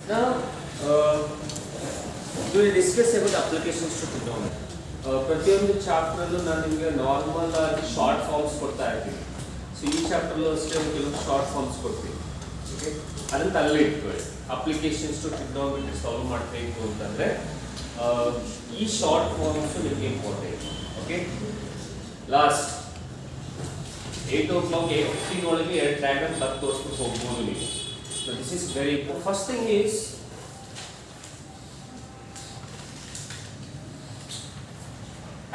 Now, we will discuss about applications to trigonometry. ಪ್ರತಿಯೊಂದು ಚಾಪ್ಟರ್ಲ್ಲೂ ನಾನು ನಿಮಗೆ ನಾರ್ಮಲ್ ಆಗಿ ಶಾರ್ಟ್ ಫಾರ್ಮ್ಸ್ ಕೊಡ್ತಾ ಇರ್ತೀನಿ. ಸೊ ಈ ಚಾಪ್ಟರ್ಲ್ಲೂ ಅಷ್ಟೇ ಕೆಲವು ಶಾರ್ಟ್ ಫಾರ್ಮ್ಸ್ ಕೊಡ್ತೀನಿ. ಓಕೆ, ಅದನ್ನು ತಲೆ ಇಟ್ಕೊಳ್ಳಿ. ಅಪ್ಲಿಕೇಶನ್ಸ್ ಟು ಟ್ರಿಗ್ನೋಮೆಟ್ರಿ ಸಾಲ್ವ್ ಮಾಡಬೇಕು ಅಂತಂದರೆ ಈ ಶಾರ್ಟ್ ಫಾರ್ಮ್ಸು ನಿಮಗೆ ಇಂಪಾರ್ಟೆಂಟ್. ಓಕೆ, ಲಾಸ್ಟ್ 8 o'clock 8:15 ಒಳಗೆ 2 ಟ್ರಯಾಂಗಲ್ ಬರ್ದು ತೋರಿಸ್ಬಿಟ್ಟು ಹೋಗ್ಬೋದು ನೀವು. So this is very important. First thing is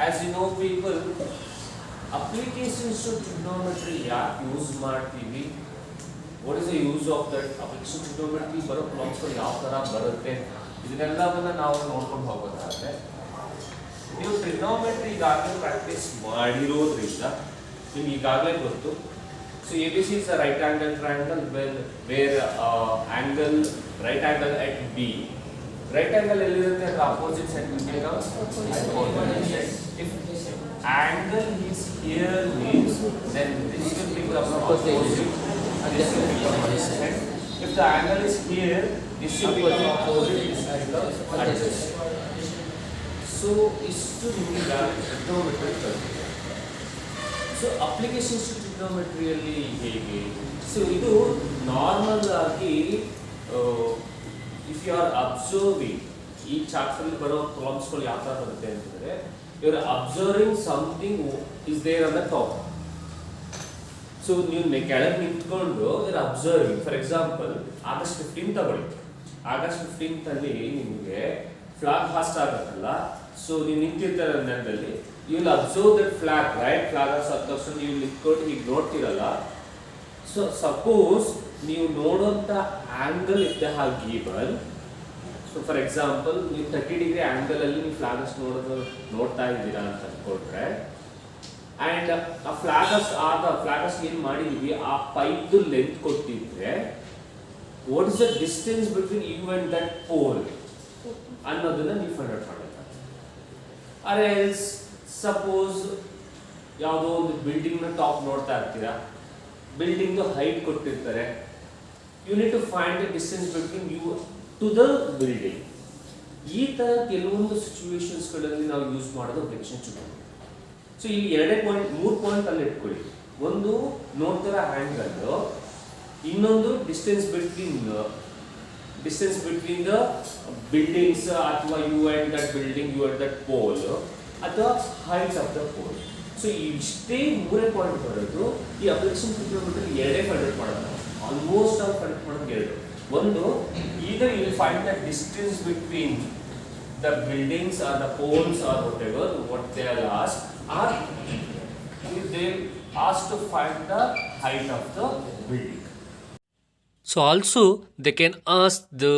as you know people, applications to trigonometry use ಮಾಡ್ತೀವಿ. What is the use of that application to trigonometry? ಬರೋ problems ಯಾವ ತರ ಬರುತ್ತೆ ಇದನ್ನೆಲ್ಲವನ್ನ ನಾವು ನೋಡ್ಕೊಂಡು ಹೋಗೋದಾದ್ರೆ ನೀವು ಟ್ರಿಗ್ನೋಮೆಟ್ರಿ ಈಗಾಗಲೇ ಪ್ರಾಕ್ಟೀಸ್ ಮಾಡಿರೋದ್ರಿಂದ ನಿಮ್ಗೆ ಈಗಾಗಲೇ ಗೊತ್ತು. So ABC is a right angle triangle where angle right angle at B. Right angle ಎಲ್ಲಿರುತ್ತೆ ಅದರ opposite side become opposite side. If angle is here means then this will become opposite and this will become adjacent. If the angle is here, this will become opposite, this will become adjacent. So ಇಷ್ಟು ನಿಮಗೆ trigonometry ಕಲಿತು. So applications to ಟ್ರಿಗ್ನೋಮೆಟ್ರಿಯಲ್ಲಿ ಹೇಗೆ? So ಇದು normal ಆಗಿ if you are observing ಈ ಚಾಪ್ಟರ್ಲಿ ಬರೋ ಪ್ರಾಬ್ಲಮ್ಸ್ಗಳು ಯಾವ ಥರ ಬರುತ್ತೆ ಅಂತಂದರೆ you are observing something is there on the top. So ನೀವು ಕೆಳಗೆ ನಿಂತ್ಕೊಂಡು you are observing. For example August 15 ತಗೊಳ್ಳಿ. August 15 ನಿಮಗೆ ಫ್ಲಾಗ್ ಹಾಸ್ಟ್ ಆಗುತ್ತಲ್ಲ. ಸೊ ನೀವು ನಿಂತಿರ್ತಾರೆ ನೆಲದಲ್ಲಿ, you will observe that flag, right? Flag of circumference you will ನಿಂತ್ಕೊಂಡು ಹೀಗೆ ನೋಡ್ತಿರಲ್ಲ. ಸೊ ಸಪೋಸ್ ನೀವು ನೋಡುವಂಥ angle if they have given. So for example ನೀವು 30 ಡಿಗ್ರಿ ಆಂಗಲ್ ಅಲ್ಲಿ ನೀವು ಫ್ಲಾಗ್ ಅಷ್ಟು ನೋಡ್ತಾ ಇದ್ದೀರಾ ಅಂತ ಅನ್ಕೊಂಡ್ರೆ, ಆ್ಯಂಡ್ ಆ ಫ್ಲಾಗ್ ಅಷ್ಟು ಏನು ಮಾಡಿದೀವಿ ಆ ಪೈಪ್ದು ಲೆಂತ್ ಕೊಟ್ಟಿದ್ರೆ what is the distance between you and that pole ಅನ್ನೋದನ್ನ ನೀವು ಫೈಂಡ್ ಔಟ್ ಮಾಡಬೇಕು. ಆರ್ ಎಲ್ಸ್ ಸಪೋಸ್ ಯಾವುದೋ ಒಂದು ಬಿಲ್ಡಿಂಗ್ನ ಟಾಪ್ ನೋಡ್ತಾ ಇರ್ತೀರಾ, ಬಿಲ್ಡಿಂಗ್ದು ಹೈಟ್ ಕೊಟ್ಟಿರ್ತಾರೆ, you need to find the distance between you to the building. ಈ ಥರ ಕೆಲವೊಂದು ಸಿಚುವೇಶನ್ಸ್ಗಳಲ್ಲಿ ನಾವು ಯೂಸ್ ಮಾಡೋದು ಅಪ್ಲಿಕೇಶನ್ ಟು ಟ್ರಿಗ್ನೋಮೆಟ್ರಿ. ಸೊ ಇಲ್ಲಿ 3 ಪಾಯಿಂಟ್ ಅಲ್ಲಿ ಇಟ್ಕೊಳ್ಳಿ. ಒಂದು ನೋಡ್ತಿರೋ ಆ್ಯಂಗಲ್, ಇನ್ನೊಂದು ಡಿಸ್ಟೆನ್ಸ್ ಬಿಟ್ವೀನ್ ದ ಬಿಲ್ಡಿಂಗ್ಸ್ ಅಥವಾ you and that building, you and that pole ಅಥವಾ height of the pole. So ಇಷ್ಟೇ 3 ಪಾಯಿಂಟ್ ಬರೋದು ಈ ಅಪ್ಲಿಕೇಶನ್ ಟ್ರಿಗ್ನೋಮೆಟ್ರಿ 2 ಫೈಂಡ್ ಔಟ್ ಮಾಡೋದು. ಆಲ್ಮೋಸ್ಟ್ ಆಲ್ ಫೈಂಡ್ ಔಟ್ ಮಾಡೋದು 2. ಒಂದು, either you will find the distance between the buildings or the poles or whatever what they are asked, or they asked to find the height of the building. So also they can ask the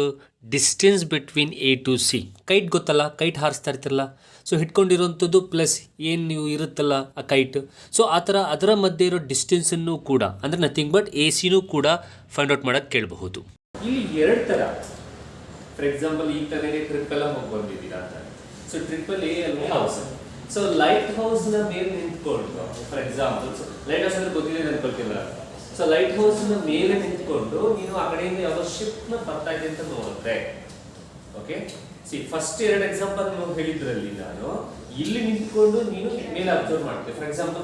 distance between A to C. Kite ಗೊತ್ತಲ್ಲ, kite ಹಾರಿಸ್ತಾ ಇರ್ತಿರಲ್ಲ, so ಹಿಡ್ಕೊಂಡಿರೋಂಥದ್ದು plus ಏನು ನೀವು ಇರುತ್ತಲ್ಲ ಆ kite, so ಆ ಥರ ಅದರ ಮಧ್ಯೆ ಇರೋ ಡಿಸ್ಟೆನ್ಸನ್ನು ಕೂಡ ಅಂದರೆ ನಥಿಂಗ್ ಬಟ್ ಎ ಸಿನೂ ಕೂಡ ಫೈಂಡ್ ಔಟ್ ಮಾಡೋಕ್ಕೆ ಕೇಳಬಹುದು. ಇಲ್ಲಿ 2 ಥರ. ಫಾರ್ ಎಕ್ಸಾಂಪಲ್ ಈ ಥರನೇ ಟ್ರಿಪ್ ಎಲ್ಲ ಹೋಗಿ ಬಂದಿದ್ದೀರಾ ಅಂತ. ಸೊ ಟ್ರಿಪಲ್ ಎ ಅಲ್ಲಿ ಹೌಸ್. ಸೊ ಲೈಟ್ ಹೌಸ್ನ ಮೇಲೆ ನಿಂತ್ಕೊಂಡು, ಫಾರ್ ಎಕ್ಸಾಂಪಲ್ ಲೈಟ್ ಹೌಸ್ ಅಂದ್ರೆ ಗೊತ್ತಿದೆ ಅನ್ಕೊಳ್ತಿಲ್ಲ. ಸೊ ಲೈಟ್ ಹೌಸ್ನ ಮೇಲೆ ನಿಂತ್ಕೊಂಡು ನೀನು ಆ ಕಡೆಯಿಂದ ಯಾವುದೋ ಶಿಪ್ನ ಬರ್ತಾ ಇದೆ ಅಂತ ನೋಡುತ್ತೆ. ಓಕೆ, ಸಿ ಫಸ್ಟ್ 2 ಎಕ್ಸಾಂಪಲ್ ನೀವು ಹೇಳಿದ್ರಲ್ಲಿ ನಾನು ಇಲ್ಲಿ ನಿಂತ್ಕೊಂಡು ನೀನು ಮೇಲೆ ಅಬ್ಸರ್ವ್ ಮಾಡ್ತೀವಿ. ಫಾರ್ ಎಕ್ಸಾಂಪಲ್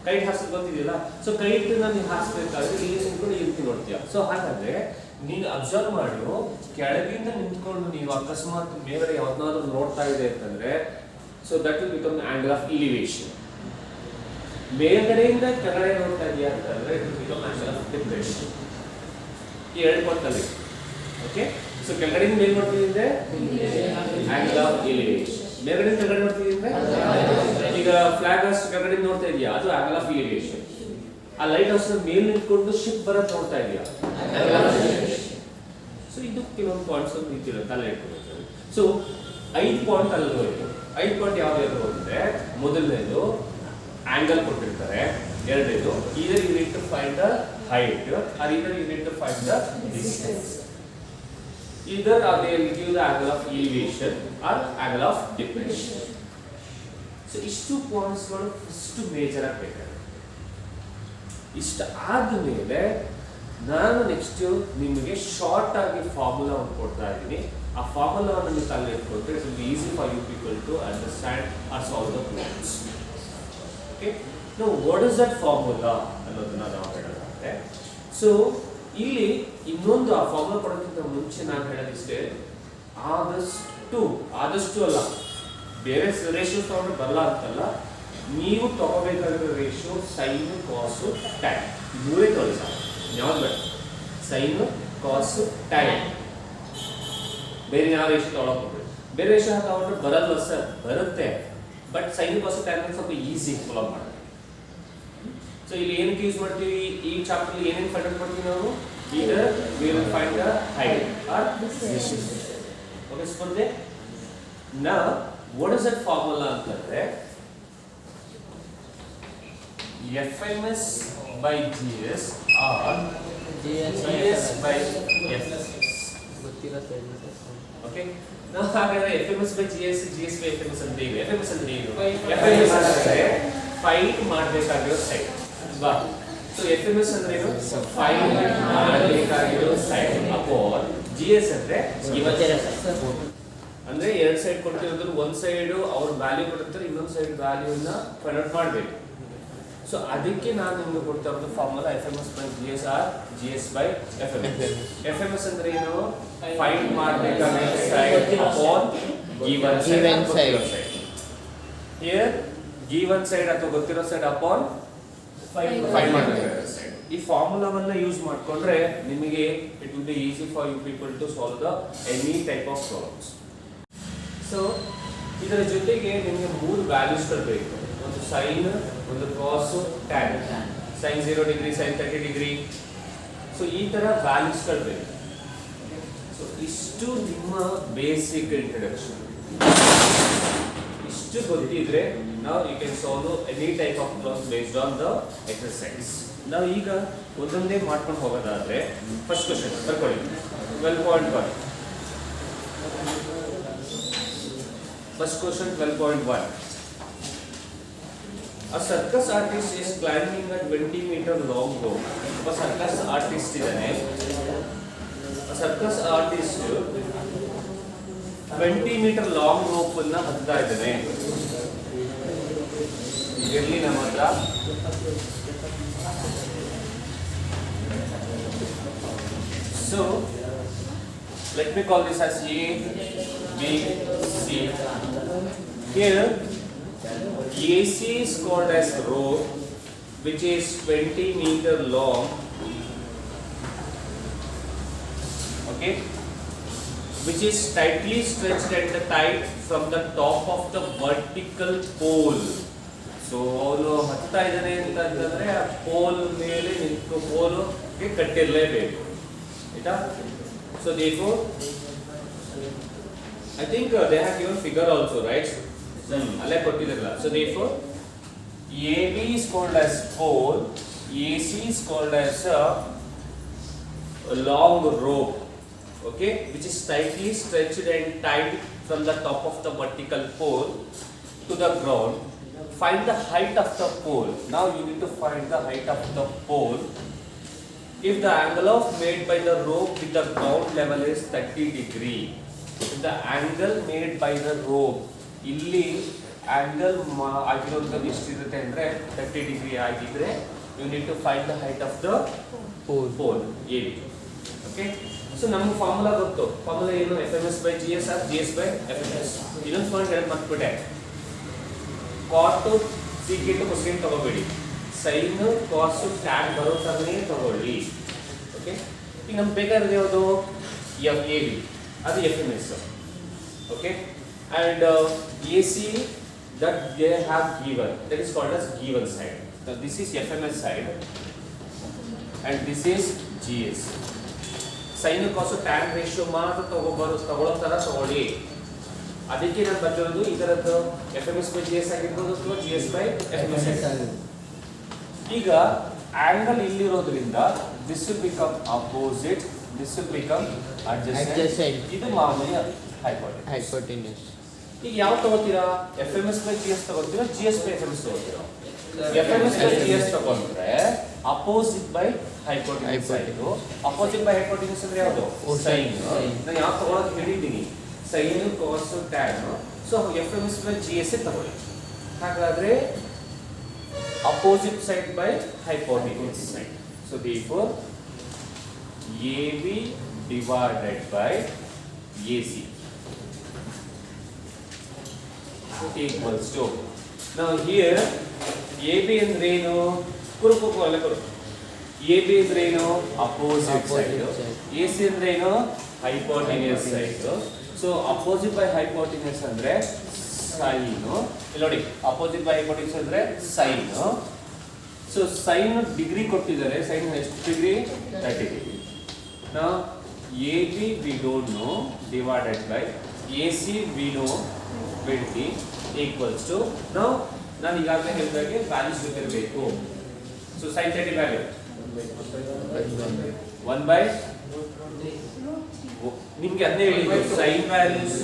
ಕೈಟ್ ಹಾಸೋದು ಗೊತ್ತಿದೆಯಲ್ಲ. ಸೊ ಕೈಟನ್ನ ನೀವು ಹಾರಿಸ್ಬೇಕಾದ್ರೆ ಇಲ್ಲಿ ನಿಂತ್ಕೊಂಡು ಇಲ್ಲಿ ನೋಡ್ತೀಯ. ಸೊ ಹಾಗಾದ್ರೆ ನೀನು ಅಬ್ಸರ್ವ್ ಮಾಡು, ಕೆಳಗಿಂದ ನಿಂತ್ಕೊಂಡು ನೀವು ಅಕಸ್ಮಾತ್ ಮೇಲ್ಗಡೆ ಯಾವ್ದಾದ್ರು ನೋಡ್ತಾ ಇದೆ ಅಂತಂದ್ರೆ so that will become angle of elevation. ಮೇಲ್ಗಡೆಯಿಂದ ಕೆಳಗಡೆ ನೋಡ್ತಾ ಇದೆಯಾ ಅಂತಂದ್ರೆ it will become angle of depression. ಈ 2 ಪಾಯಿಂಟ್. ಓಕೆ, ಸೊ ಕೆಳಗಡೆಯಿಂದ ಮೇಲ್ ನೋಡ್ತಿದ್ರೆ ಆಂಗಲ್ ಆಫ್ ಎಲಿವೇಶನ್, ಮೇಲ್ಗಡೆ ಕೆಳಗಡೆ ನೋಡ್ತಿದ್ರೆ ಈಗ ಫ್ಲಾಗ್ ಹೌಸ್ ಕೆಳಗಡೆ ನೋಡ್ತಾ ಇದೆಯಾ ಅದು ಆಂಗಲ್ ಆಫ್ ಎಲಿವೇಶನ್. ಆ ಲೈಟ್ ಹೌಸ್ ಮೇಲೆ ನಿಂತ್ಕೊಂಡು ಶಿಪ್ ಬರೋದು ನೋಡ್ತಾ ಇದೆಯಾ ಆಂಗಲ್ ಆಫ್ ಎಲಿವೇಶನ್. ಸೊ ಇದು ಕೆಲವೊಂದು ಪಾಯಿಂಟ್ಸ್ ರೀತಿಯಲ್ಲಿ ತಲೆ ಇಟ್ಕೊಳ್ತಾರೆ. ಸೊ 5 ಪಾಯಿಂಟ್ ಅಲ್ಲಿ ಹೋಯ್ತು. 5 ಪಾಯಿಂಟ್ ಯಾವ್ದು ಅಂದ್ರೆ ಮೊದಲನೇದು ಆಂಗಲ್ ಕೊಟ್ಟಿರ್ತಾರೆ, 2ನೇದು either you need to find the height or either you need to find the distance. Either they will give the angle of elevation or angle of depression. So ಇಷ್ಟು ಪಾಯಿಂಟ್ಸ್ಗಳು first major ಆಗಬೇಕಾಗುತ್ತೆ. ಇಷ್ಟ ಆದಮೇಲೆ ನಾನು next ನಿಮಗೆ short ಆಗಿ ಫಾರ್ಮುಲಾವನ್ನು ಕೊಡ್ತಾ ಇದ್ದೀನಿ. ಆ ಫಾರ್ಮುಲಾವನ್ನು ನೀವು ತಲೆ ಇಟ್ಕೊಳ್ತಾರೆ. It will be easy for you people to understand or solve the problems. Okay, no what is that formula ಅನ್ನೋದನ್ನ ನಾವು ಹೇಳೋದಾದ್ರೆ, ಸೊ ಇಲ್ಲಿ ಇನ್ನೊಂದು ಆ ಫಾರ್ಮುಲಾ ಕೊಡೋಕ್ಕಿಂತ ಮುಂಚೆ ನಾನು ಹೇಳೋದಿಷ್ಟೇ, ಆದಷ್ಟು ಅಲ್ಲ, ಬೇರೆ ರೇಷಿಯೋ ತಗೊಂಡು ಬರಲ್ಲ ಅಂತಲ್ಲ, ನೀವು ತಗೋಬೇಕಾಗಿರೋ ರೇಷಿಯೋ ಸೈನ್ ಕಾಸು ಟ್ಯಾನ್, ಮೂರೇ ತಗೊಳ್ಳಿ ಸಾಕು. ಯಾವ್ದು ಬೇಡ, ಸೈನು ಕಾಸು ಟ್ಯಾನ್, ಬೇರೆ ಯಾವ ರೇಷಿಯೋ ತಗೊಳಕ್ ಬೇರೆ ರೇಷಿಯೋ ತಗೊಂಡ್ರೆ ಬರಲ್ಲ ಸರ್, ಬರುತ್ತೆ, ಬಟ್ ಸೈನ್ ಕಾಸು ಟ್ಯಾನ್ ಸ್ವಲ್ಪ ಈಸಿ ಫಾಲೋ ಮಾಡೋದು. ಸೊ ಇಲ್ಲಿ ಏನಕ್ಕೆ ಯೂಸ್ ಮಾಡ್ತೀವಿ, ಈ ಚಾಪ್ಟರ್ ಏನೇನು ಫೈಂಡ್ ಔಟ್ ಮಾಡ್ತೀವಿ ನಾವು, either we will find the height or distance. Okay, ಸ್ಪರ್ಧೆ. Now what is that formula ಅಂತಂದ್ರೆ, FMS by GS or GS by FMS. Okay, now ಹಾಗಾದ್ರೆ FMS by GS, GS by FMS ಅಂತ ಇದೆ. FMS ಅಂದ್ರೆ ಏನು? FMS ಅಂದ್ರೆ find ಮಾಡಬೇಕಾಗಿರೋ side ಅಲ್ವಾ? ಸೊ FMS ಅಂದ್ರೆ ಏನು, ಫೈಂಡ್ ಮಾಡಬೇಕಾಗಿರೋ ಸೈಡ್ ಅಪಾನ್ GS ಅಂದ್ರೆ ಅಂದ್ರೆ ಎರಡು ಸೈಡ್ ಕೊಟ್ಟಿರೋದ್ರ ಒಂದು ಸೈಡ್ ಅವ್ರ ವ್ಯಾಲ್ಯೂ ಕೊಟ್ಟಿರ್ತಾರೆ, ಇನ್ನೊಂದು ಸೈಡ್ ವ್ಯಾಲ್ಯೂನ ಫೈಂಡ್ ಔಟ್ ಮಾಡಬೇಕು. ಸೊ ಅದಕ್ಕೆ ನಾನು ನಿಮ್ಗೆ ಕೊಡ್ತಾ ಇರೋದು formula FMS by GS or GS by FMS. FMS ಅಂದ್ರೆ ಏನು, ಫೈಂಡ್ ಮಾಡಬೇಕಾಗಿರೋ side upon given side. Here given side ಅಥವಾ ಗೊತ್ತಿರೋ ಸೈಡ್ ಅಪಾನ್ ಫೈಂಡ್ ಮಾಡಬೇಕಾಗಿರೋ ಸೈಡ್. ಈ ಫಾರ್ಮುಲಾವನ್ನ ಯೂಸ್ ಮಾಡ್ಕೊಂಡ್ರೆ ನಿಮಗೆ it will be easy for you people to solve the any type of problems. So ಇದರ ಜೊತೆಗೆ ನಿಮಗೆ ಮೂರು ವ್ಯಾಲ್ಯೂಸ್ಗಳು ಬೇಕು, ಒಂದು ಸೈನ್, ಒಂದು cos, tan. Sine 0 degree, sine 30 degree. So ಈ ತರ ವ್ಯಾಲ್ಯೂಸ್ಗಳು ಬೇಕು. ಸೊ ಇಷ್ಟು ನಿಮ್ಮ ಬೇಸಿಕ್ ಇಂಟ್ರಡಕ್ಷನ್. ಇಷ್ಟು ಗೊತ್ತಿದ್ರೆ ನಾವು you can solve any type of problems based on the exercise. ನಾವು ಈಗ ಒಂದೊಂದೇ ಮಾಡ್ಕೊಂಡು ಹೋಗೋದಾದ್ರೆ, ಫಸ್ಟ್ ಕ್ವಶನ್ ಬರ್ಕೊಳ್ಳಿ, 12.1. First question 12.1. A circus artist is climbing a 20-meter long rope. ಒಬ್ಬ ಸರ್ಕಸ್ ಆರ್ಟಿಸ್ಟ್ ಇದ್ದಾನೆ. Circus artist 20 metre long rope ಅನ್ನ ಹತ್ತಾ ಇದ್ದಾನೆ. ಇರಲಿ ನಮ್ಮ ಹತ್ರ. So let me call this as A, B, C. Here AC is called as rope, which is 20 meter long. Okay, which is tightly stretched at the tight from the top of the vertical pole. So ಅವನು ಹತ್ತಾ ಇದ್ದಾನೆ ಅಂತಂದ್ರೆ ಆ pole ಮೇಲೆ ನಿಂತು ಪೋಲ್ಗೆ ಕಟ್ಟಿರಲೇಬೇಕು ಆಯ್ತಾ. So therefore I think they have given figure also, right? ಅಲ್ಲೇ ಕೊಟ್ಟಿದ್ರಲ್ಲ. So therefore AB is called as pole, AC is called as a long rope, okay, which is tightly stretched and tied from the top of the vertical pole to the ground. Find the height of the pole. Now you need to find the height of the pole. If the angle of made by the rope with the ground level is 30 degree, if the angle made by the rope, ಇಲ್ಲಿ angle ಆಗಿರೋದು ಎಷ್ಟಿರುತ್ತೆ ಅಂದ್ರೆ 30 degree ಆಗಿದ್ರೆ you need to find the height of the pole AB. Okay, so ನಮ್ಮ formula ಗೊತ್ತು. Formula ಏನು, FMS by GS or GS by FMS. ಇದೊಂದು point ಹೇಳಿ ಮರ್ತ್ಬಿಟ್ಟೆ, ಕಾಟ್ secant cosine ತಗೋಬೇಡಿ, sign cos tan ಬರೋ ಥರನೇ ತಗೊಳ್ಳಿ. ಓಕೆ, ಈಗ ನಮ್ಗೆ ಬೇಕಾದ್ರೆ ಯಾವುದು AB, ಅದು FMS. Okay, and AC that they have given, that is called as given side. So this is FMS side and this is GS. Sin cos tan ratio ಮಾತ್ರ ತಗೊಳ್ಳೋ ತರ ತಗೊಳ್ಳಿ. ಅದಕ್ಕೆ ನಾನು ಬರ್ತಿರೋದು ಇದರದ್ದು FMS by GS ಆಗಿರ್ಬೋದು ಅಥವಾ GS by FMS ಆಗಿರ್ಬೋದು. ಈಗ angle ಇಲ್ಲಿರೋದ್ರಿಂದ this will become opposite, this will become adjacent. ಇದು ಮಾಮೂಲಿ hypotenuse. ಈಗ ಯಾವ ತಗೋತೀರಾ? FMS by GS ತಗೋತೀರಾ, GS by FMS ತಗೋತೀರಾ? FMS by GS ತಗೊಂಡ್ರೆ ಅಪೋಸಿಟ್ ಬೈ ಹೈಪೋಟೆನ್ಯೂಸ್ ಆಯಿತು. ಅಪೋಸಿಟ್ ಬೈ ಹೈಪೋಟೆನ್ಯೂಸ್ ಅಂದ್ರೆ ಯಾವುದು? ಸೈನ್. ನಾನು ಯಾವ ತಗೊಳಕ್ಕೆ ಹೇಳಿದ್ದೀನಿ? Sine, cos, tan. So FMS by GS ತಗೊಳ್ಳಿ. ಹಾಗಾದ್ರೆ opposite side by hypotenuse side. So therefore AB divided by AC equals to, now here AB ಅಂದ್ರೆ ಏನು? ಕುರುಕು ಅಲ್ಲ ಕುರು. AB ಅಂದ್ರೆ ಏನು? opposite side. AC ಅಂದ್ರೆ ಏನು? hypotenuse side. So opposite by hypotenuse ಅಂದ್ರೆ ಸೈನ್. ಇಲ್ಲಿ ನೋಡಿ, ಅಪೋಸಿಟ್ ಬೈ ಹೈಪೋಟೆನ್ಯೂಸ್ ಅಂದ್ರೆ ಸೈನ್. ಸೊ ಸೈನ್ ಡಿಗ್ರಿ ಕೊಟ್ಟಿದ್ದಾರೆ. ಸೈನ್ ಎಷ್ಟು degree? 30 degree. Now AB we don't know divided by AC we know 20 equals to, now ನಾನು ಈಗಾಗಲೇ ಹೇಳಿದಾಗೆ ವ್ಯಾಲ್ಯೂಸ್ ಗೊತ್ತಿರಬೇಕು. ಸೊ ಸೈನ್ 30 ವ್ಯಾಲ್ಯೂ 1 by, ನಿಮ್ಗೆ ಅದನ್ನೇ ಹೇಳಿದ್ದು ಸೈನ್ ವ್ಯಾಲ್ಯೂಸ್,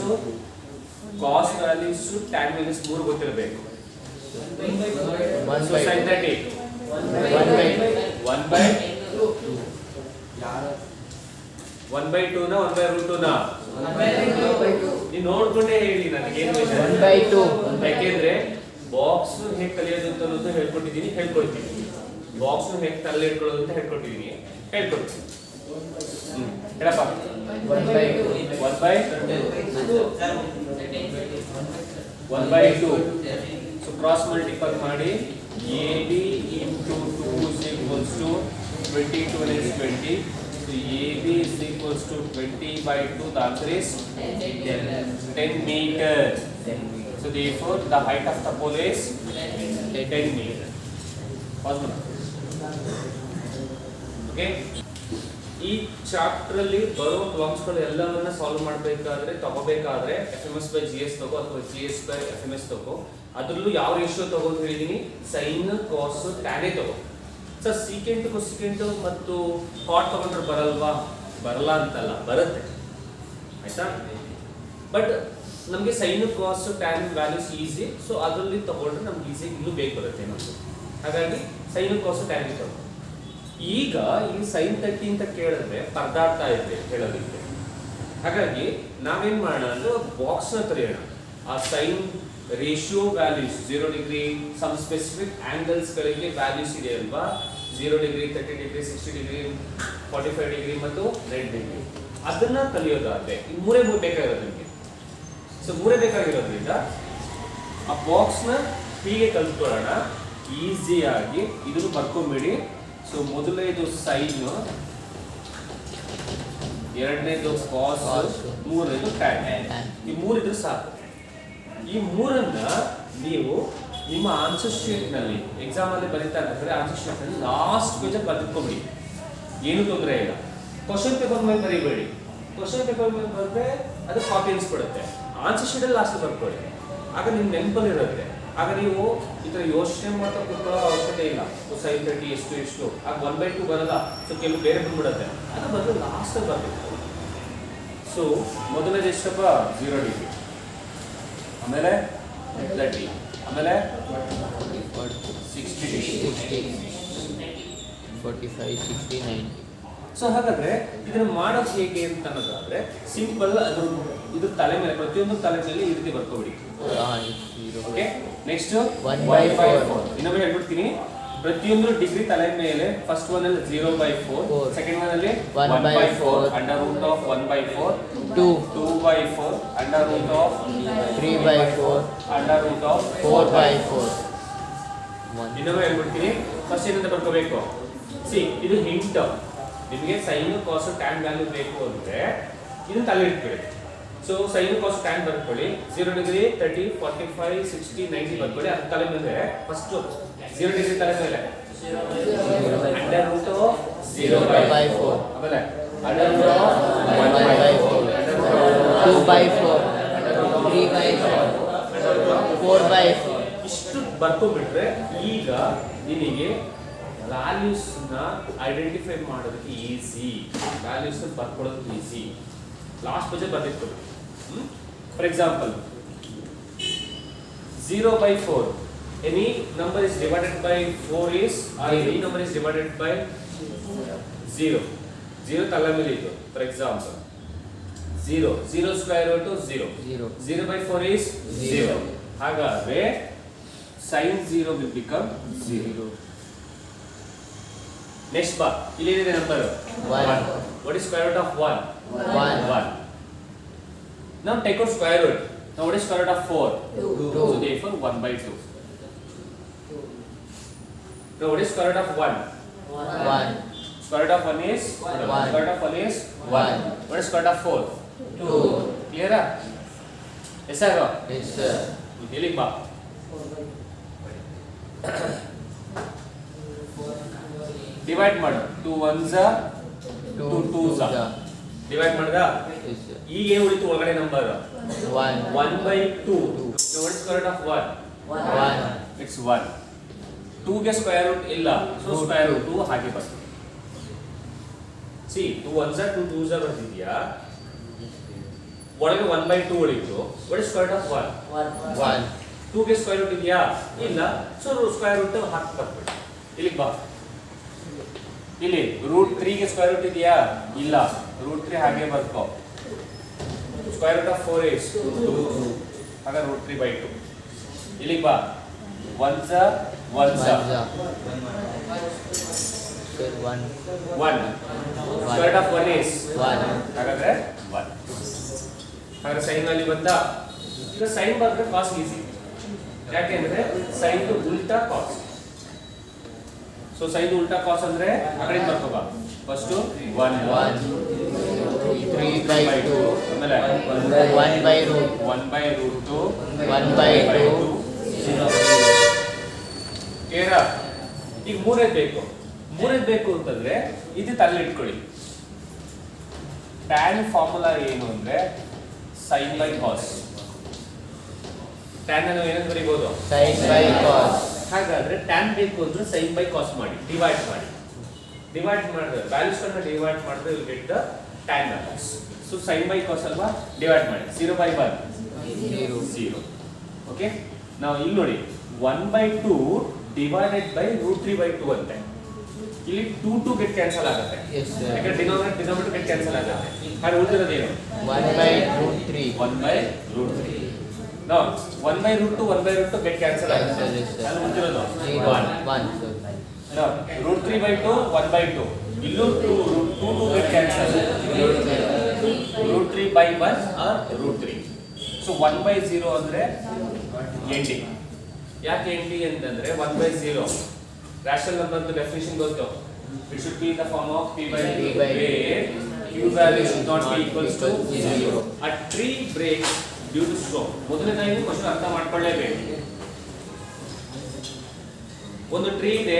ಕಾಸ್ ವ್ಯಾಲ್ಯೂಸ್, ಟ್ಯಾನ್ ವ್ಯಾಲ್ಯೂಸ್ ಮೂರು ಗೊತ್ತಿರಬೇಕು. ಸೊ sin 30 1 by 2 ನ 1 by root 2 ನ ನೀವು ನೋಡ್ಕೊಂಡೇ ಹೇಳಿ ನನಗೆ ಏನು 1 by 2. ಯಾಕೆಂದ್ರೆ ಬಾಕ್ಸ್ ಹೇಗೆ ಕಲಿಯೋದು ಅಂತ ಅನ್ನೋದು ಹೇಳ್ಕೊಟ್ಟಿದ್ದೀನಿ, ಹೇಳ್ಕೊಡ್ತೀನಿ. ಬಾಕ್ಸ್ ಹೇಗೆ ತಲೆ ಇಟ್ಕೊಳ್ಳೋದು ಅಂತ ಹೇಳ್ಕೊಟ್ಟಿದ್ದೀನಿ, ಹೇಳ್ಕೊಡ್ತೀನಿ. ಹೇಳಪ್ಪ. 1 by 2. 1 by 2. So cross multiply ಮಾಡಿ AB into 2 is equals to 22 is 20. So AB is equals to 20 by 2. The answer is 10 meters. So therefore the height of the pole is 10 meters. Pause ಮಾಡಿ. Okay. ಈ chapter ಅಲ್ಲಿ ಬರೋ problems ಗಳು ಎಲ್ಲವನ್ನ solve ಮಾಡಬೇಕಾದ್ರೆ ತಗೋಬೇಕಾದ್ರೆ FMS by GS ತಗೋ ಅಥವಾ GS by FMS ತಗೋ. ಅದರಲ್ಲೂ ಯಾವ ರೇಷಿಯೋ ತಗೋ ಅಂತ ಹೇಳಿದೀನಿ? ಸೈನ್, ಕಾಸ್, ಟ್ಯಾನ್ ತಗೋ. ಸರ್ ಸೀಕೆಂಟ್, ಕೊಸಿಕೆಂಟ್ ಮತ್ತು ಕಾಟ್ ತಗೊಂಡ್ರೆ ಬರಲ್ವಾ? ಬರಲ್ಲ ಅಂತಲ್ಲ, ಬರುತ್ತೆ. ಆಯ್ತಾ? ಬಟ್ ನಮಗೆ sign, cos, tan values easy. So ಅದರಲ್ಲಿ ತಗೊಂಡ್ರೆ ನಮ್ಗೆ ಈಸಿ ಇನ್ನೂ ಬೇಗ ಬರುತ್ತೆ ನಮ್ಗೆ. ಹಾಗಾಗಿ ಸೈನ್, ಕಾಸ್, ಟ್ಯಾನ್ ತಗೋ. ಈಗ ಈ sin 30 ಅಂತ ಕೇಳಿದ್ರೆ ಪರದಾಡ್ತಾ ಇದೆ ಹೇಳೋದಕ್ಕೆ. ಹಾಗಾಗಿ ನಾವೇನ್ ಮಾಡೋಣ ಅಂದ್ರೆ ಬಾಕ್ಸ್ ನ ತೆರೆಯೋಣ. ಆ sine ratio values 0 degree, some specific angles ಗಳಿಗೆ ವ್ಯಾಲ್ಯೂಸ್ ಇದೆ ಅಲ್ವಾ? 0 ಡಿಗ್ರಿ, 30 ಡಿಗ್ರಿ, 60 ಡಿಗ್ರಿ, 45 ಡಿಗ್ರಿ ಮತ್ತು 90 ಡಿಗ್ರಿ. ಅದನ್ನ ಕಲಿಯೋದಾದ್ರೆ ಈ ಮೂರೇ ಬೇಕಾಗಿರೋದು ನಿಮಗೆ. ಸೊ ಮೂರೇ ಬೇಕಾಗಿರೋದ್ರಿಂದ ಆ ಬಾಕ್ಸ್ ನ ಹೀಗೆ ಕಲ್ತ್ಕೊಳ್ಳೋಣ ಈಸಿಯಾಗಿ. ಇದನ್ನು ಬರ್ಕೊಂಬಿಡಿ. ಸೊ ಮೊದಲನೇದು ಸೈನ್, ಎರಡನೇದು ಕಾಸ್, ಮೂರನೇದು ಟ್ಯಾನ್. ಈ ಮೂರಿದ್ರೆ ಸಾಕು. ಈ ಮೂರನ್ನ ನೀವು ನಿಮ್ಮ ಆನ್ಸರ್ ಶೀಟ್ ನಲ್ಲಿ ಎಕ್ಸಾಮ್ ಅಲ್ಲಿ ಬರೀತಾ ಇರ್ಬೇಕಾದ್ರೆ ಆನ್ಸರ್ ಶೀಟ್ ನಲ್ಲಿ ಲಾಸ್ಟ್ ಪೇಜ್ ಬರ್ದಿಟ್ಕೊಬಿಡಿ. ಏನು ತೊಂದರೆ ಇಲ್ಲ. ಕ್ವಶನ್ ಪೇಪರ್ ಮೇಲೆ ಬರೀಬೇಡಿ. ಕ್ವಶನ್ ಪೇಪರ್ ಮೇಲೆ ಬರೆದ್ರೆ ಅದು ಕಾಪಿ ಅನ್ಸ್ಬಿಡುತ್ತೆ. ಆನ್ಸರ್ ಶೀಟ್ ಅಲ್ಲಿ ಲಾಸ್ಟ್ ಬರ್ಕೊಳ್ಳಿ. ಆಗ ನಿಮ್ ನೆನಪಲ್ಲಿ ಇರುತ್ತೆ. ಆಗ ನೀವು ಈ ತರ ಯೋಚನೆ ಮಾಡ್ತಾ ಕೂತ್ಕೊಳ್ಳೋ ಅವಶ್ಯಕತೆ ಇಲ್ಲ. sin 30 ಎಷ್ಟು ಆಗ 1 by 2 ಬರಲ್ಲ. ಸೊ ಕೆಲವು ಬೇರೆ ಬಂದ್ಬಿಡುತ್ತೆ. ಅದು ಬದಲು ಲಾಸ್ಟ್ ಅಲ್ಲಿ ಬರ್ಬೇಕು. ಸೊ ಮೊದಲನೇದು ಎಷ್ಟಪ್ಪ? 0 ಡಿಗ್ರಿ, ಆಮೇಲೆ 30, ಆಮೇಲೆ 60 ಡಿಗ್ರಿ, 45, 60, 90. ಸೊ ಹಾಗಾದ್ರೆ ಇದನ್ನ ಮಾಡೋದು ಹೇಗೆ ಅಂತ ಅನ್ನೋದಾದ್ರೆ ಸಿಂಪಲ್. ಅದು ಇದು ತಲೆ ಮೇಲೆ, ಪ್ರತಿಯೊಂದು ತಲೆ ಮೇಲೆ ಈ ರೀತಿ ಬರ್ಕೊಬಿಡಿ. ಓಕೆ. Next 1 by 4. ಇನ್ನೊಮ್ಮೆ ಹೇಳ್ಬಿಡ್ತೀನಿ. ಪ್ರತಿಯೊಂದು ಡಿಗ್ರಿ ತಲೆ ಮೇಲೆ ಫಸ್ಟ್ ಒನ್ ಅಲ್ಲಿ 0 by 4, ಸೆಕೆಂಡ್ ಒನ್ ಅಲ್ಲಿ 1 by 4 under root of 1 by 4, 2 by 4 under root of 3 by 4 under root of 4 by 4. ಇನ್ನೊಮ್ಮೆ ಹೇಳ್ಬಿಡ್ತೀನಿ. ಫಸ್ಟ್ ಏನಂತ ಬರ್ಕೋಬೇಕು? ಸಿ, ಇದು ಹಿಂಟ್. ನಿಮಗೆ ಸೈನ್, ಕಾಸ್, ಟ್ಯಾನ್ ವ್ಯಾಲ್ಯೂ ಬೇಕು ಅಂದ್ರೆ ಇದನ್ನ ತಲೆ ಇಟ್ಕೊಳ್ಳಿ. ಸೊ ಸೈನ್, ಕಾಸ್, ಟ್ಯಾನ್ ಬರ್ಕೊಳ್ಳಿ. 0 ಡಿಗ್ರಿ, 30, 45, 60, 90 ಬರ್ಕೊಳ್ಳಿ. ಅದು ತಲೆ ಮೇಲೆ ಫಸ್ಟ್ 0 ಡಿಗ್ರಿ ತಲೆ ಮೇಲೆ ಅಂಡರ್ ರೂಟ್ ಆಫ್ 0 by 4, ಆಮೇಲೆ under root of 1 by 4, 2 by 4, 3 by 4, 4 by 4. ಇಷ್ಟು ಬರ್ಕೊಂಡ್ಬಿಟ್ರೆ ಈಗ ನಿಮಗೆ ವ್ಯಾಲ್ಯೂಸ್ ನ ಐಡೆಂಟಿಫೈ ಮಾಡೋದಕ್ಕೆ ಈಸಿ. ವ್ಯಾಲ್ಯೂಸ್ ಬರ್ಕೊಳ್ಳೋದಕ್ಕೆ ಈಸಿ. ಲಾಸ್ಟ್ ಪೇಜ್ ಬರ್ದಿಟ್ಕೊಳ್ಳಿ. For example 0 by 4. Any number is divided by 4 is, or any number is divided by 0. 0 ತಲೆ ಮೇಲೆ ಇದು. For example, 0. 0 square root 0. 0 by 4 is 0. ಹಾಗಾದ್ರೆ sin 0 will become 0. Next bar. ಇಲ್ಲಿ ಏನಿದೆ number 1. What is square root of 1? 1. Now take out square root. Now what is square root of 4? 2. So therefore 1 by 2. Now what is square root of 1? 1. Square root of 1 is 1. Square root of 1 is 1. What is square root of 4? 2. Clear? Yes sir. Yes sir. Ilik ba. Divide ಮಾಡು. 2 1s 2 2s. Divide ಮಾಡ್ದಾ? Yes sir. ಈಗ ಏನು ಉಳಿತು ಒಳಗಡೆ number? 1. 1 by 2. So what is square root of 1? 1. It's 1. 2 ಗೆ square root ಇಲ್ಲ, so square root 2 ಹಾಗೆ ಬರ್ತದೆ. See, 2 1s 2 2s ಬರ್ತಿದ್ಯಾ, ಒಳಗೆ 1 by 2 ಉಳಿತು. What is square root of 1? 1. 2 ಗೆ ಸ್ಕ್ವೇರ್ ರೂಟ್ ಇದೆಯಾ? ಇಲ್ಲ, ಸೊ ಸ್ಕ್ವೇರ್ ರೂಟ್ ಹಾಕಿ ಬರ್ಬಿಡಿ. ಇಲ್ಲಿಗೆ ಬಾ. ಇಲ್ಲಿ ರೂಟ್ 3 ಗೆ ಸ್ಕ್ವೇರ್ ರೂಟ್ ಇದೆಯಾ? ಇಲ್ಲ, ರೂಟ್ 3 ಹಾಗೆ ಬರ್ಕೋ. Square root of 4 is 2. ಆಗ ರೂಟ್ 3 by 2. ಇಲ್ಲಿಗೆ ಬಾ. 1s 1s. Sir 1. 1. Square root of 1 is 1. ಹಾಗಾದ್ರೆ 1. ಹಾಗಾದ್ರೆ ಸೈನ್ ವ್ಯಾಲ್ಯೂ ಬಂತ. ಈಗ ಸೈನ್ ಬಂದ್ರೆ ಕಾಸ್ ಈಸಿ. ಯಾಕೆಂದ್ರೆ ಸೈನ್ ಉಲ್ಟಾ ಕಾಸ್. ಸೊ ಸೈನ್ ಉಲ್ಟಾ ಕಾಸ್ ಅಂದ್ರೆ ಆ ಕಡೆ ಬರ್ಕೋಬಾ. First 1 3 by 2. ಆಮೇಲೆ 1 by root. 1 by root 2. 1 by 2. ಕೇರ ಈಗ ಮೂರೇ ಬೇಕು ಅಂತಂದ್ರೆ ಇದು ತಲೆ ಇಟ್ಕೊಳ್ಳಿ. ಟ್ಯಾನ್ ಫಾರ್ಮುಲಾ ಏನು ಅಂದ್ರೆ ಸೈನ್ ಬೈ ಕಾಸ್. ಟ್ಯಾನ್ ಅನ್ನು ಏನಂತ ಬರೀಬಹುದು? Sin by cos. ಹಾಗಾದ್ರೆ ಟ್ಯಾನ್ ಬೇಕು ಅಂದ್ರೆ ಸೈನ್ ಬೈ ಕಾಸ್ ಮಾಡಿ, ಡಿವೈಡ್ ಮಾಡಿದ್ರೆ ವ್ಯಾಲ್ಯೂಸ್ ಅನ್ನು ಡಿವೈಡ್ ಮಾಡಿದ್ರೆ you get the tan values. So sine by cos ಅಲ್ವಾ, ಡಿವೈಡ್ ಮಾಡಿ. 0 by 1 0. ಓಕೆ, ನಾವು ಇಲ್ಲಿ ನೋಡಿ 1 by 2 divided by root 3 by 2 ಅಂತೆ. ಇಲ್ಲಿ 2 2 ಗೆಟ್ ಕ್ಯಾನ್ಸಲ್ ಆಗುತ್ತೆ. Yes sir. ಯಾಕಂದ್ರೆ ಡಿನೋಮಿನೇಟರ್ ಗೆಟ್ ಕ್ಯಾನ್ಸಲ್ ಆಗುತ್ತೆ. ಹಾಗೆ ಉಳಿದಿರೋದು ಏನು? 1 by root 3. 1 by root 3. Now 1 by root 2 get cancel ಆಗುತ್ತೆ. Yes, sir. ಅಲ್ಲಿ ಉಳಿದಿರೋದು 1 sir. Now root 3 by 2 1 by 2. ಇಲ್ಲೂ 2 get cancel. root 3 by 1 or root 3. So 1 by 0 ಅಂದ್ರೆ ಎಂಡಿ. ಯಾಕೆ ಎಂಡಿ ಅಂತಂದ್ರೆ 1 by 0 rational number the definition goes down. It should be in the form of p by q, where q value should not be equals to 0. A tree breaks due to storm. ಮೊದಲನೇದಾಗಿ question ಅರ್ಥ ಮಾಡ್ಕೊಳ್ಳೇಬೇಕು. ಒಂದು tree ಇದೆ,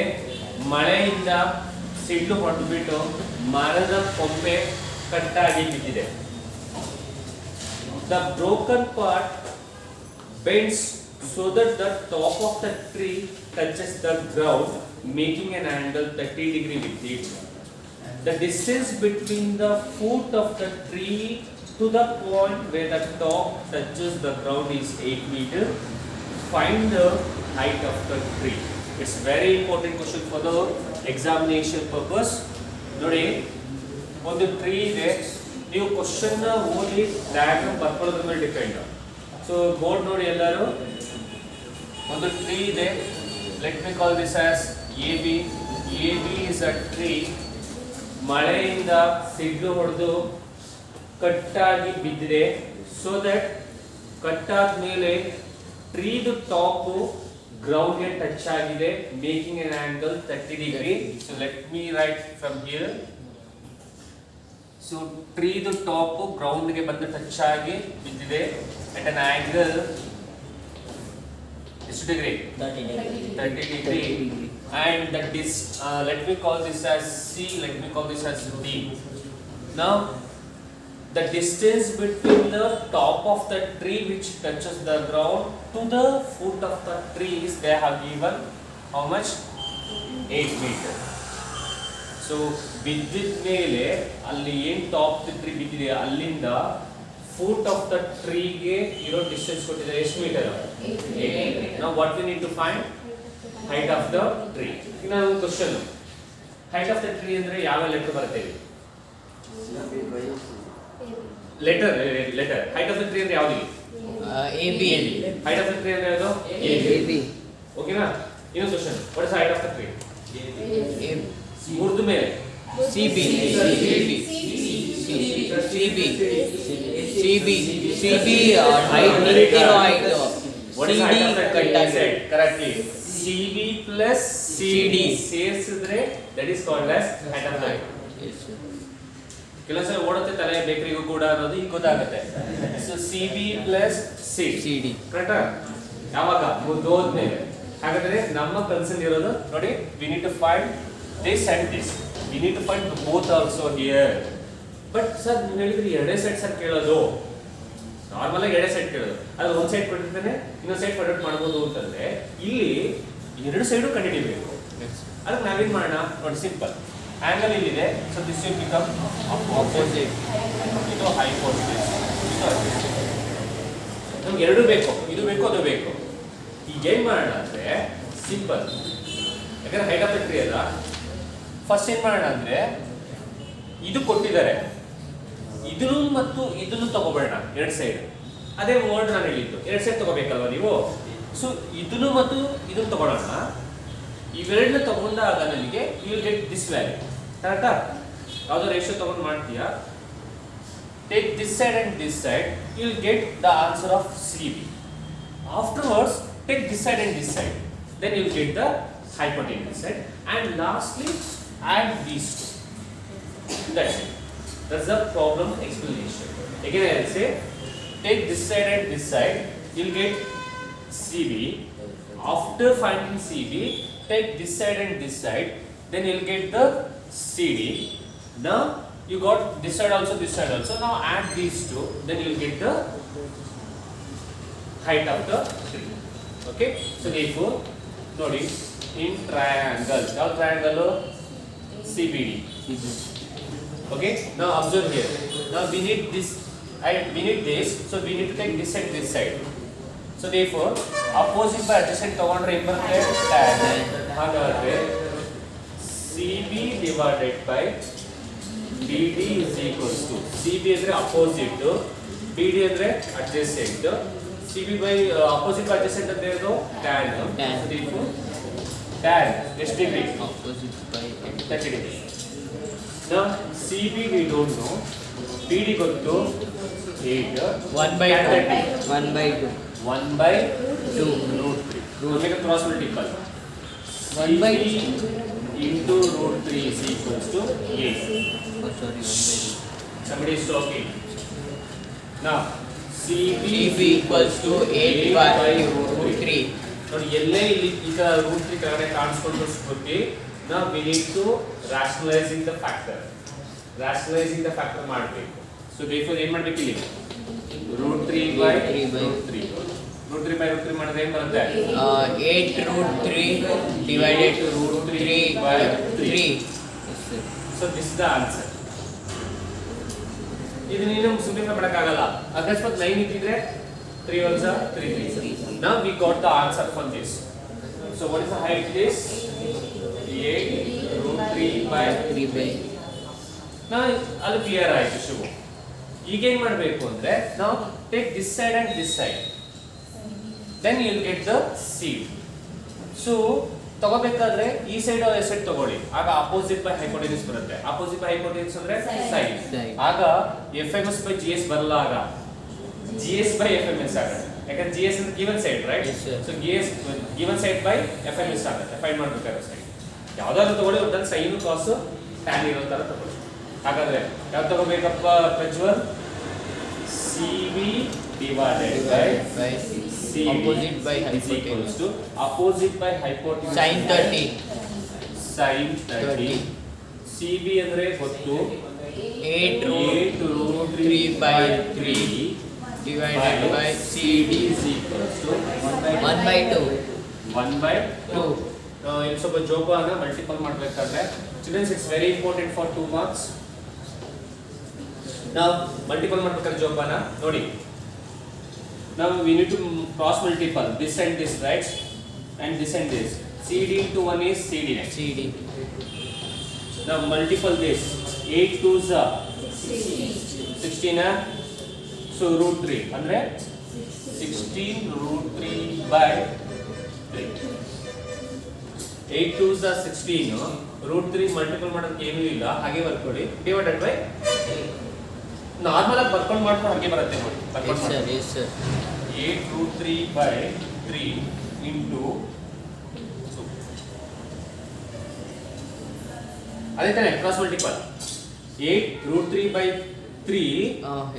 ಮಳೆಯಿಂದ ಸಿಡ್ಲು ಹೊಡೆದ್ಬಿಟ್ಟು ಮರದ ಕೊಂಬೆ ಕಟ್ಟಾಗಿ ಬಿದ್ದಿದೆ. The broken part bends so that the top of the tree touches the ground, making an angle 30° with it. The distance between the foot of the tree to the point where the top touches the ground is 8 meters. Find the height of the tree. It's very important question for the examination purpose. ನೋಡಿ, ಒಂದು tree ಇದೆ, ನೀವು question ಓದಿ diagram ಬರ್ಕೊಳ್ಳೋದ್ರ ಮೇಲೆ depend. So board ನೋಡಿ ಎಲ್ಲರೂ. ಒಂದು tree ಇದೆ, let me call this as AB. AB is a tree. ಮಳೆಯಿಂದ ಸಿಡ್ಲು ಹೊಡೆದು ಕಟ್ಟಾಗಿ ಬಿದ್ದಿದೆ. ಸೊ ದಟ್ ಕಟ್ಟಾದ ಮೇಲೆ ಟ್ರೀದು ಟಾಪ್ ಗ್ರೌಂಡ್ಗೆ ಟಚ್ ಆಗಿದೆ, making an angle 30°. So let me write from here. So ಟ್ರೀದು ಟಾಪ್ ಗ್ರೌಂಡ್ಗೆ ಬಂದು ಟಚ್ ಆಗಿ ಬಿದ್ದಿದೆ at an angle ಎಷ್ಟು degree? 30°. And that is let me call this as C, let me call this as D. Now the distance between the top of the tree which touches the ground to the foot of the tree is, they have given how much? 8 meters. So ಬಿದ್ದಿದ ಮೇಲೆ ಅಲ್ಲಿ ಏನು top tree ಬಿದ್ದಿದೆ ಅಲ್ಲಿಂದ foot of the ಟ್ರೀಗೆ ಇರೋ distance ಕೊಟ್ಟಿದ್ದಾರೆ ಎಷ್ಟು metre? 8. ನಾವು what we need to find height of the tree. ಈಗ ನಾವು question, height of the tree ಅಂದ್ರೆ ಯಾವ ಲೆಟರ್ ಬರುತ್ತೆ? Letter height of the tree ಅಂದ್ರೆ ಯಾವ್ದು? AB. Height of the tree ಅಂದ್ರೆ ಯಾವುದು? AB. ಓಕೆನಾ? ಇನ್ನೊಂದು question, what is height of the tree? ಮೂರ್ದ ಮೇಲೆ CB. height ನಿಂತಿರೋ height. What is height of the tree? I said correctly. CB plus CD ಸೇರಿಸಿದ್ರೆ that is called as height of the tree. ಕೆಲಸ ಓಡುತ್ತೆ ತಲೆ ಬೇಕರಿಗೂ ಕೂಡ ಅನ್ನೋದು ಈಗ ಗೊತ್ತಾಗುತ್ತೆ. ಸೊ CB plus CD ಕರೆಕ್ಟಾ? ಯಾವಾಗ ಮುಂದೆ ಹೋದ್ಮೇಲೆ. ಹಾಗಾದ್ರೆ ನಮ್ಮ ಕನ್ಸರ್ನ್ ಇರೋದು ನೋಡಿ, we need to find this and this. We need to find both also here. But sir ನೀವು ಹೇಳಿದ್ರಿ ಎರಡೇ ಸೈಡ್ ಸರ್ ಕೇಳೋದು, ನಾರ್ಮಲ್ ಆಗಿ ಎರಡೇ ಸೈಡ್ ಕೇಳೋದು, ಅದು ಒಂದು ಸೈಡ್ ಕೊಟ್ಟಿರ್ತಾನೆ ಇನ್ನೊಂದು ಸೈಡ್ ಫೈಂಡ್ ಔಟ್ ಮಾಡ್ಬೋದು ಅಂತಂದ್ರೆ ಇಲ್ಲಿ ಎರಡು ಸೈಡು ಕಂಡುಹಿಡಿಯಬೇಕು. ಅದಕ್ಕೆ ನಾವೇನ್ ಮಾಡೋಣ ನೋಡಿ, ಸಿಂಪಲ್ ಆಂಗಲ್ ಇಲ್ಲಿದೆ. So this will become opposite, ಇದು ಹೈಪೋಟೆನ್ಯೂಸ್, ನಮ್ಗೆ ಎರಡು ಬೇಕು, ಇದು ಬೇಕು ಅದು ಬೇಕು. ಈಗ ಏನ್ ಮಾಡೋಣ ಅಂದ್ರೆ ಸಿಂಪಲ್, ಯಾಕಂದ್ರೆ ಹೈಟ್ ಆಫ್ ದ ಟ್ರೀ ಅಲ್ಲ, ಫಸ್ಟ್ ಏನ್ ಮಾಡೋಣ ಅಂದ್ರೆ ಇದು ಕೊಟ್ಟಿದ್ದಾರೆ, ಇದನ್ನು ಮತ್ತು ಇದನ್ನು ತಗೋಬೇಡ ಎರಡು ಸೈಡ್. ಅದೇ ವರ್ಡ್ ನಾನು ಹೇಳಿದ್ದು, ಎರಡು ಸೈಡ್ ತಗೋಬೇಕಲ್ವಾ ನೀವು. ಸೊ ಇದನ್ನು ಮತ್ತು ಇದನ್ನು ತಗೊಳ್ಳೋಣ. ಇವೆರಡನ್ನ ತಗೊಂಡಾಗ ನನಗೆ you will get this value. ಕರೆಕ್ಟಾ? ಯಾವುದೋ ರೇಷಿಯೋ ತಗೊಂಡು ಮಾಡ್ತೀಯಾ, take this side and this side, you will get the answer of CB. Afterwards take this side and this side, then you will get the hypotenuse side, and lastly add these two. That's it. That's the problem explanation. Again I will say, take this side and this side, you will get CB. After finding CB, take this side and this side, then you will get the CD. Now you got this side also, this side also. Now add these two, then you will get the height of the tree. Okay? So therefore, ನೋಡಿ, in triangle, ಯಾವ triangle? CBD. Okay? Now observe here. Now we need this, we need this, so we need to take this and this side. So therefore, opposite by adjacent ತಗೊಂಡ್ರೆ ಏನು ಬರುತ್ತೆ? tan. ಹಾಗಾದ್ರೆ CB divided by BD is equals to, CB ಅಂದ್ರೆ opposite, BD ಅಂದ್ರೆ adjacent. CB by opposite by adjacent ಅಂದ್ರೆ ಏನು? tan. So therefore, tan ಎಷ್ಟು degree? Opposite by 30 degree. Now CB we don't know, BD ಗೊತ್ತು 8, 1/2. 1/2 root 3. Now make a cross multiply. 1/2 into root 3 is equals to 8. Oh sorry, 1/2. Somebody is talking. Now CB equals to 8/3. ನೋಡಿ, ಎಲ್ಲೇ ಇಲ್ಲಿ ಈಗ root 3 ಕೆಳಗಡೆ ಕಾಣಿಸ್ಕೊಂಡು ಸ್ಫೂರ್ತಿ. Now we need to rationalizing the factor. Rationalizing the factor ಮಾಡಬೇಕು. So therefore ಏನು ಮಾಡಬೇಕು ಇಲ್ಲಿ? root 3 by root 3. root 3 by root 3 ಮಾಡಿದ್ರೆ ಏನು ಬರುತ್ತೆ? 8 root 3 divided to root 3 by 3. So this is the answer. ಇದು ನೀನು ಸಿಂಪ್ಲಿಫೈ ಮಾಡಕ್ಕಾಗಲ್ಲ. ಅಕಸ್ಮಾತ್ 9 ಇದ್ದಿದ್ರೆ 3 1s are 3 3. Now we got the answer from this. So what is the height of this? 8 root 3 by 3. Now ಅದು clear ಆಯ್ತು ಶಿವು. ಈಗ ಏನು ಮಾಡಬೇಕು ಅಂದ್ರೆ ನಾವು take this side and this side, then you will get the CD. So ತಗೋಬೇಕಾದ್ರೆ ಈ side S side ತಗೊಳ್ಳಿ, ಆಗ ಅಪೋಸಿಟ್ ಬೈ ಹೈಪೋಟೆನ್ಯೂಸ್ ಬರುತ್ತೆ. ಅಪೋಸಿಟ್ ಬೈ ಹೈಪೋಟೆನ್ಯೂಸ್ ಅಂದ್ರೆ ಸೈಡ್. ಆಗ FMS by GS ಬರಲ್ಲ, ಆಗ GS by FMS ಆಗುತ್ತೆ. ಯಾಕಂದ್ರೆ GS ಅಂದ್ರೆ given side right. So GS given side by FMS ಆಗುತ್ತೆ. ಫೈಂಡ್ ಮಾಡಬೇಕಾದ್ರೆ ಸೈಡ್ ಯಾವ್ದಾದ್ರು ತಗೊಳ್ಳಿ, ಒಟ್ಟಲ್ಲಿ ಸೈನ್ ಕಾಸು ಟ್ಯಾನ್ ಇರೋ ತರ ತಗೊಳ್ಳಿ. ಹಾಗಾದ್ರೆ ಯಾವ್ದು ತಗೋಬೇಕಪ್ಪ Prajwal? CB divided by CD opposite by is equals hypotenuse to opposite by hypotenuse sin 30. sin 30. CB ಅಂದ್ರೆ ಗೊತ್ತು 8 root 3 by 3 divided by CD is equals to 1/2. 1/2. ಇಲ್ಲಿ ಸ್ವಲ್ಪ ಜೋಬಾನ ಮಲ್ಟಿಪಲ್ ಮಾಡಬೇಕಾದ್ರೆ childrens, it's very important for 2 marks. ನಾವು multiple ಮಾಡ್ಬೇಕಾದ್ರೆ ಜೋಪಾನ ನೋಡಿ. Now we need to cross multiple this and this, right? And this and this. CD into 1 is CD. CD. Now multiple this. 8 2s are 16. So root 3. Andre 16 root 3 by 3. 8 2s are 16. Root 3 multiple ಮಾಡೋದಕ್ಕೆ ಏನೂ ಇಲ್ಲ, ಹಾಗೆ ಬರ್ಕೊಳ್ಳಿ. Divided by normal ಆಗಿ ಬರ್ಕೊಂಡು ಮಾಡ್ಕೊಂಡು ಹಾಗೆ ಬರುತ್ತೆ ನೋಡಿ. Yes sir. 8 root 3 by 3 into 2. ಅದೇ ತಾನೆ cross multiple. 8 root 3 by 3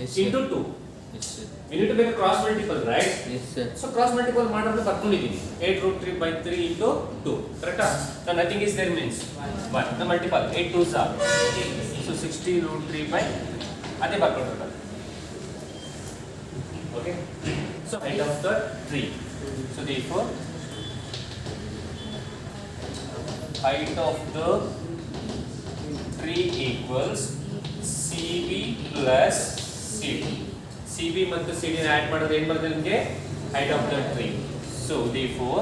Yes into 2. Yes sir. We need to make a cross multiple, right? Yes sir. So cross multiple ಮಾಡೋದು ಬರ್ಕೊಂಡಿದ್ದೀನಿ. 8 root 3 by 3 into 2. Correct? So nothing is there means 1. The multiple 8 2s are. So 16 root 3 by ಅದೇ ಬರ್ಕೊಂಡಿರೋದು. Okay? So height of the tree. So therefore height of the tree equals CB plus CD. CB ಮತ್ತು CD ನ add ಮಾಡಿದ್ರೆ ಏನು ಬರುತ್ತೆ ನಿಮಗೆ? height of the tree. So therefore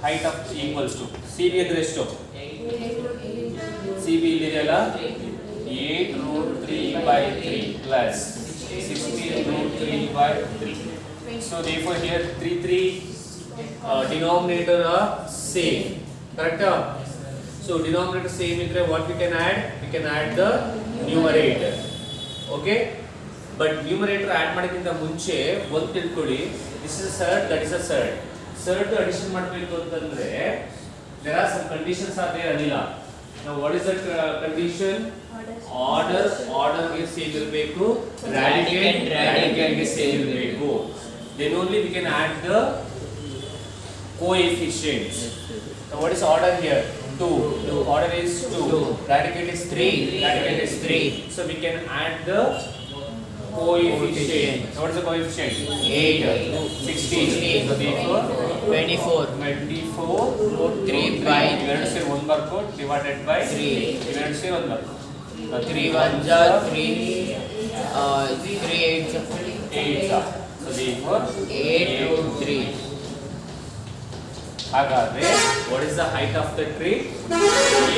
height of equals to CB ಅಂದ್ರೆ ಎಷ್ಟು? CB ಇಲ್ಲಿದೆಯಲ್ಲ 8 root 3 by 3 plus 16 root 3 by 3. So therefore here 3 denominator are same. Correct? So denominator same is what we can add? We can add the numerator. Okay? But numerator add ಮಾಡೋಕ್ಕಿಂತ ಮುಂಚೆ ಒಂದು ತಿಳ್ಕೊಳ್ಳಿ, this is a surd, that is a surd. Surd addition ಮಾಡಬೇಕು ಅಂತಂದ್ರೆ there are some conditions are there Anila. Now what is that condition? Order ಗೆ same ಇರಬೇಕು, radicand ಗೆ same ಇರಬೇಕು. Then only we can add the coefficients. Now what is order here? 2. Order is 2. Radicand is 3. Radicand is 3. So we can add the coefficient. So what is the coefficient? 8, 16. So therefore 24 root 3 by 2 ಸೇರಿ 1 ಬರ್ಕೊಂಡು divided by 3. 2 ಸೇರಿ 1 ಬರ್ಕೊಂಡು 3 1s are 3 3 8s are 8. So therefore 8 root 3. ಹಾಗಾದ್ರೆ what is the height of the tree?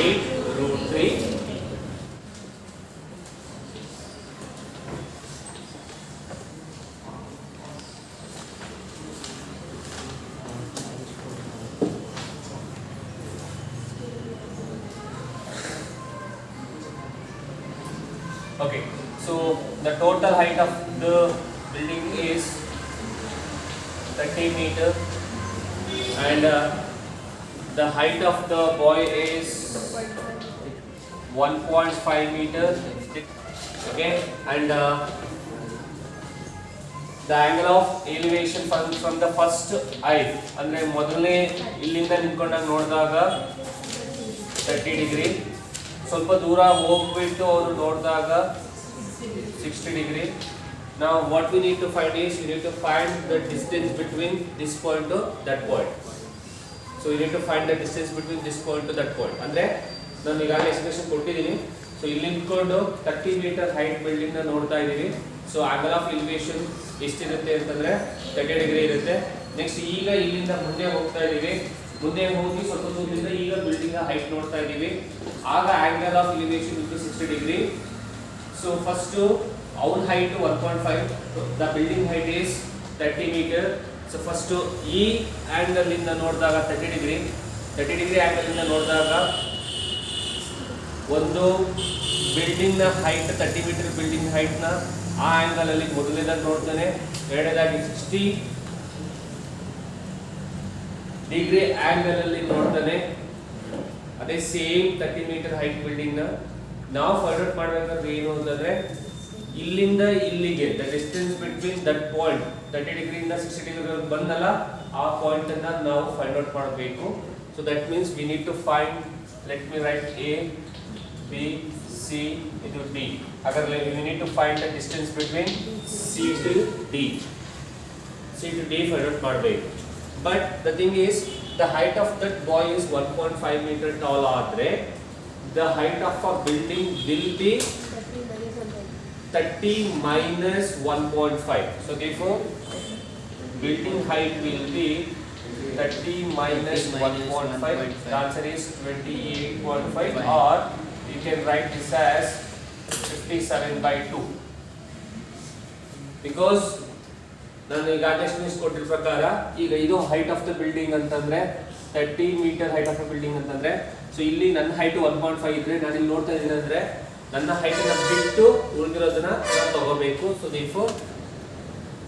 8 root 3. Okay, so the total height of the building is 30 meter and the height of the boy is 1.5 meter. Okay, and the angle of elevation from the first height ಅಂದ್ರೆ ಮೊದಲನೇ ಇಲ್ಲಿಂದ ನಿಂತ್ಕೊಂಡಾಗ ನೋಡಿದಾಗ 30 degree, ಸ್ವಲ್ಪ ದೂರ ಹೋಗ್ಬಿಟ್ಟು ಅವರು ನೋಡಿದಾಗ 60 degree. Now what we need to find is we need to find the distance between this point to that point. So you need to find the distance between this point to that point. ಅಂದ್ರೆ ನಾನು ಈಗಾಗಲೇ expression ಕೊಟ್ಟಿದ್ದೀನಿ. So ಇಲ್ಲಿ ನಿಂತ್ಕೊಂಡು 30 meter height building ನ ನೋಡ್ತಾ ಇದ್ದೀವಿ. So angle of elevation ಎಷ್ಟಿರುತ್ತೆ ಅಂತಂದ್ರೆ 30 ಡಿಗ್ರಿ ಇರುತ್ತೆ. ನೆಕ್ಸ್ಟ್ ಈಗ ಇಲ್ಲಿಂದ ಮುಂದೆ ಹೋಗ್ತಾ ಇದ್ದೀವಿ, ಮುಂದೆ ಹೋಗಿ ಸ್ವಲ್ಪ ದೂರದಿಂದ ಈಗ ಬಿಲ್ಡಿಂಗ್ ಹೈಟ್ ನೋಡ್ತಾ ಇದ್ದೀವಿ. ಆಗ ಆಂಗಲ್ ಆಫ್ ಎಲಿವೇಶನ್ ಇತ್ತು 60 ಡಿಗ್ರಿ. ಸೊ ಫಸ್ಟ್ ಅವನ್ height 1.5, the building height is 30 meter. So first ಈ ಆಂಗಲ್ ಇಂದ ನೋಡಿದಾಗ 30 ಡಿಗ್ರಿ ಆಂಗಲ್ ಇಂದ ನೋಡಿದಾಗ ಒಂದು ಬಿಲ್ಡಿಂಗ್ ನ ಹೈಟ್ 30 ಮೀಟರ್ ಬಿಲ್ಡಿಂಗ್ ಹೈಟ್ ನ ಆ ಆಂಗಲ್ ಅಲ್ಲಿ ಮೊದಲನೇದಾಗಿ ನೋಡ್ತಾನೆ, ಎರಡನೇದಾಗಿ 60 ಡಿಗ್ರಿ ಆಂಗಲ್ ಅಲ್ಲಿ ನೋಡ್ತಾನೆ. ಅದೇ ಸೇಮ್ 30 ಮೀಟರ್ ಹೈಟ್ ಬಿಲ್ಡಿಂಗ್ ನ ನಾವು ಫೈಂಡ್ ಔಟ್ ಮಾಡಬೇಕಾದ್ರೆ ಏನು ಅಂತಂದ್ರೆ ಇಲ್ಲಿಂದ ಇಲ್ಲಿಗೆ the distance between that point 30 ಡಿಗ್ರಿಯಿಂದ 60 ಡಿಗ್ರಿ ಬಂದಲ್ಲ ಆ ಪಾಯಿಂಟ್ ಅನ್ನ ನಾವು ಫೈಂಡ್ ಔಟ್ ಮಾಡಬೇಕು. So that means we need to find, let me write A B C ಇದು ಡಿ. ಹಾಗಾದ್ರೆ we need to find the distance between C to D find out ಮಾಡಬೇಕು. But the thing is the height of that boy is 1.5 metre tall ಆದರೆ the height of a building will be 30 minus 1.5. So therefore, building height will be 30 minus 1.5. The answer is 28.5, or you can write this as 57/2. Because ನಾನು ಈಗ definition ಕೊಟ್ಟಿರೋ ಪ್ರಕಾರ ಈಗ ಇದು height of the building ಅಂತಂದ್ರೆ 30 meter height of the building ಅಂತಂದ್ರೆ, so ಇಲ್ಲಿ ನನ್ನ ಹೈಟ್ 1.5 ಇದ್ರೆ ನಾನು ಇಲ್ಲಿ ನೋಡ್ತಾ ಇದ್ದೀನಿ ಅಂದ್ರೆ ನನ್ನ ಹೈಟ್ ಅನ್ನ ಬಿಟ್ಟು ಉಳಿದಿರೋದನ್ನ ನಾವು ತಗೋಬೇಕು. So therefore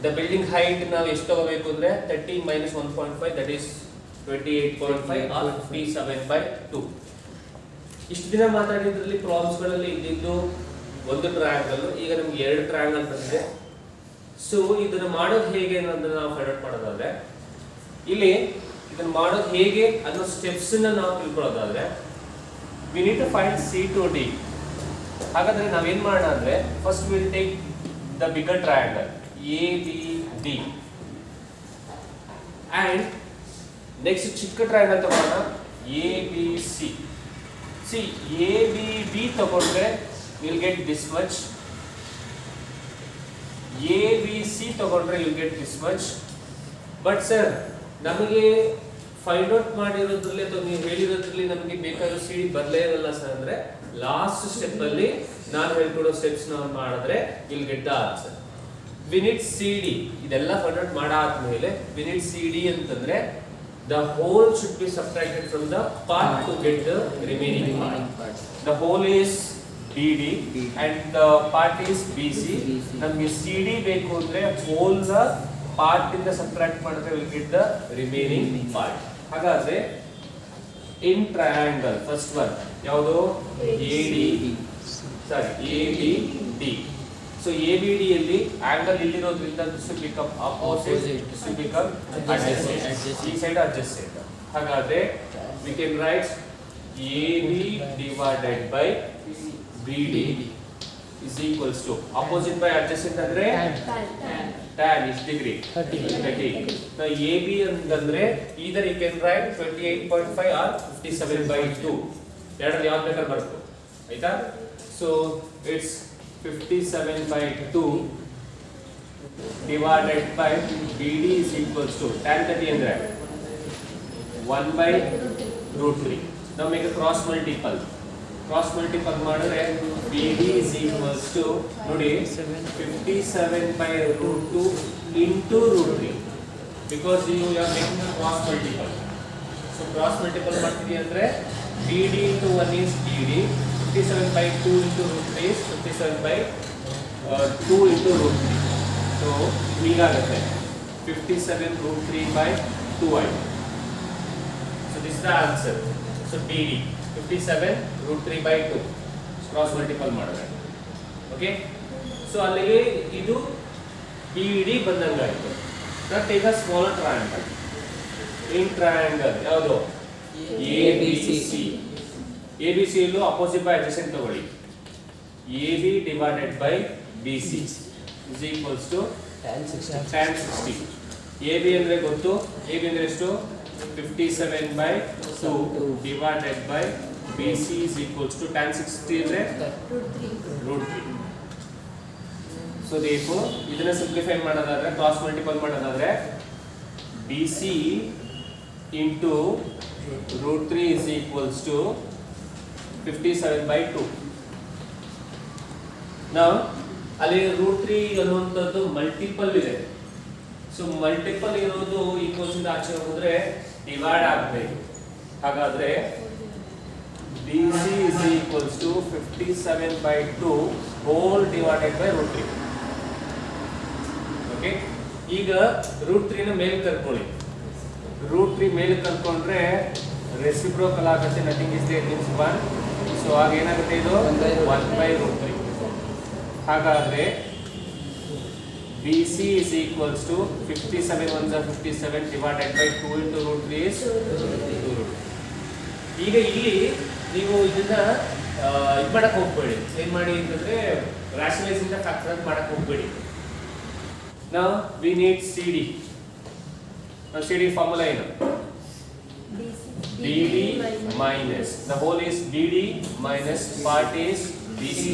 the building height ನಾವು ಎಷ್ಟು ತಗೋಬೇಕು ಅಂದ್ರೆ 30 minus 1.5, that is 28.5 or 57/2. ಇಷ್ಟು ದಿನ ಮಾತಾಡಿದ್ರಲ್ಲಿ ಪ್ರಾಬ್ಲಮ್ಸ್ ಗಳಲ್ಲಿ ಇದ್ದಿದ್ದು ಒಂದು ಟ್ರಯಾಂಗಲ್, ಈಗ ನಮ್ಗೆ ಎರಡು ಟ್ರಯಾಂಗಲ್ ಬಂದಿದೆ. ಸೊ ಇದನ್ನ ಮಾಡೋದು ಹೇಗೆ ಅನ್ನೋದನ್ನ ನಾವು ಫೈಂಡ್ ಔಟ್ ಮಾಡೋದಾದ್ರೆ, ಇಲ್ಲಿ ಇದನ್ನ ಮಾಡೋದು ಹೇಗೆ ಅನ್ನೋ ಸ್ಟೆಪ್ಸ್ ನಾವು ತಿಳ್ಕೊಳ್ಳೋದಾದ್ರೆ, we need to find C to D. ಹಾಗಾದ್ರೆ ನಾವೇನ್ ಮಾಡೋಣ ಅಂದ್ರೆ, first will take the bigger triangle ABD and next ಚಿಕ್ಕ ಟ್ರಯಾಂಗಲ್ ತಗೋಣ ABC. See, ABB ತಗೊಂಡ್ರೆ we'll get this much, ABC ತಗೊಂಡ್ರೆ you'll get this much. But sir, ನಮಗೆ find out ಮಾಡಿರೋದ್ರಲ್ಲಿ ಅಥವಾ ನೀವು ಹೇಳಿರೋದ್ರಲ್ಲಿ ನಮಗೆ ಬೇಕಾಗಿರೋ CD ಬದಲೇ ಇರಲ್ಲ ಸರ್ ಅಂದ್ರೆ, ಲಾಸ್ಟ್ ಸ್ಟೆಪ್ ಅಲ್ಲಿ ನಾನು ಹೇಳ್ಕೊಡೋ ಸ್ಟೆಪ್ಸ್ ನಾವು ಮಾಡಿದ್ರೆ you'll get the answer. We need CD. ಇದೆಲ್ಲ ಫೈಂಡ್ ಔಟ್ ಮಾಡಾದ್ಮೇಲೆ we need CD ಅಂತಂದ್ರೆ the whole should be subtracted from the part to get the remaining part. The whole is BD and the part is BC. ನಮಗೆ CD ಬೇಕು ಅಂದ್ರೆ whole ನ part ಇಂದ subtract ಮಾಡಿದ್ರೆ we'll get the remaining part. ಹಾಗಾದ್ರೆ in triangle first one ಯಾವುದು ABD. So ABD ಯಲ್ಲಿ angle ಇಲ್ಲಿರೋದ್ರಿಂದ this will become opposite, this will become adjacent. ಈ side adjacent. ಹಾಗಾದ್ರೆ we can write AB divided by BD is equals to opposite by adjacent ಅಂದ್ರೆ tan is degree 30. Now AB ಅಂತಂದ್ರೆ either you can write 28.5 or 57/2. ಎರಡರಲ್ಲಿ ಯಾವ್ದು ಬೇಕಾದ್ರೂ ಬರುತ್ತೆ ಆಯ್ತಾ. So it's 57/2 divided by BD is equals to tan 30 ಅಂದ್ರೆ 1/√3. Now make a cross multiple ಮಾಡಿದ್ರೆ BD is equals to ನೋಡಿ 57/√2 into √3, because you are making a cross multiple. So cross multiple ಮಾಡ್ತೀವಿ ಅಂದ್ರೆ BD into 1 is BD, 57/2 into √3 is 57/2 into √3. So ಹೀಗಾಗುತ್ತೆ 57√3/2i. So this is the answer. So BD 57√3/2 cross multiple ಮಾಡಿದ್ರೆ okay. So ಅಲ್ಲಿಗೆ ಇದು BD ಬಂದಂಗಾಯ್ತು. Now take a smaller triangle. In triangle ಯಾವುದು ABC ಇಲ್ಲೂ opposite by adjacent ತಗೊಳ್ಳಿ. AB divided by BC is equals to tan 60. AB ಅಂದ್ರೆ ಗೊತ್ತು, AB ಅಂದ್ರೆ ಎಷ್ಟು 57/2 divided by BC is equals to tan 60 ಅಂದ್ರೆ √3. So therefore ಇದನ್ನ simplify ಮಾಡೋದಾದ್ರೆ, ಕ್ರಾಸ್ ಮಲ್ಟಿಪಲ್ ಮಾಡೋದಾದ್ರೆ BC into √3 is equals to 57/2. Now ಅಲ್ಲಿ √3 ಅನ್ನುವಂಥದ್ದು ಮಲ್ಟಿಪಲ್ ಇದೆ. ಸೊ ಮಲ್ಟಿಪಲ್ ಇರೋದು ಈಕ್ವಲ್ಸ್ ಇಂದ ಆಚೆ ಹೋದ್ರೆ ಡಿವೈಡ್ ಆಗಬೇಕು. ಹಾಗಾದ್ರೆ BC is equals to 57/2 whole divided by √3. Okay, ಈಗ √3 ನ ಮೇಲೆ ಕರ್ಕೊಳ್ಳಿ. √3 ಮೇಲೆ ಕರ್ಕೊಂಡ್ರೆ ರೆಸಿಪ್ರೋಕಲ್ ಆಗುತ್ತೆ, nothing is there means 1. So ಆಗ ಏನಾಗುತ್ತೆ ಇದು 1/√3. ಹಾಗಾದ್ರೆ BC is equals to 57 1s are 57 divided by 2 into √3 is 2. ಈಗ ಇಲ್ಲಿ ನೀವು ಇದನ್ನ ಇದು ಮಾಡಕ್ ಹೋಗ್ಬೇಡಿ. ಏನ್ ಮಾಡಿ ಅಂತಂದ್ರೆ ರಾಷನಲೈಸ್ ಇಂದ ಫ್ಯಾಕ್ಟರೈಸ್ ಮಾಡಕ್ ಹೋಗ್ಬೇಡಿ. Now we need CD. Now CD formula ಏನು? BD minus the whole is BD minus part is BC.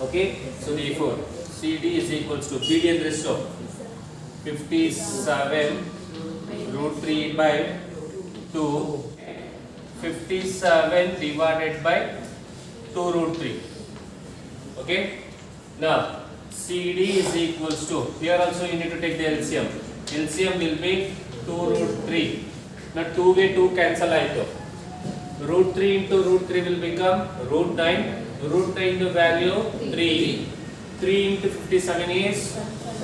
Okay, so therefore CD is equals to BD and rest of 57 root 3 by 2, 57 divided by 2 root 3. Okay, now CD is equals to, here also you need to take the LCM. LCM will be 2 root 3. Now 2 by 2 cancel aito. Root 3 into root 3 will become root 9. Root 9 into value 3. 3 into 57 is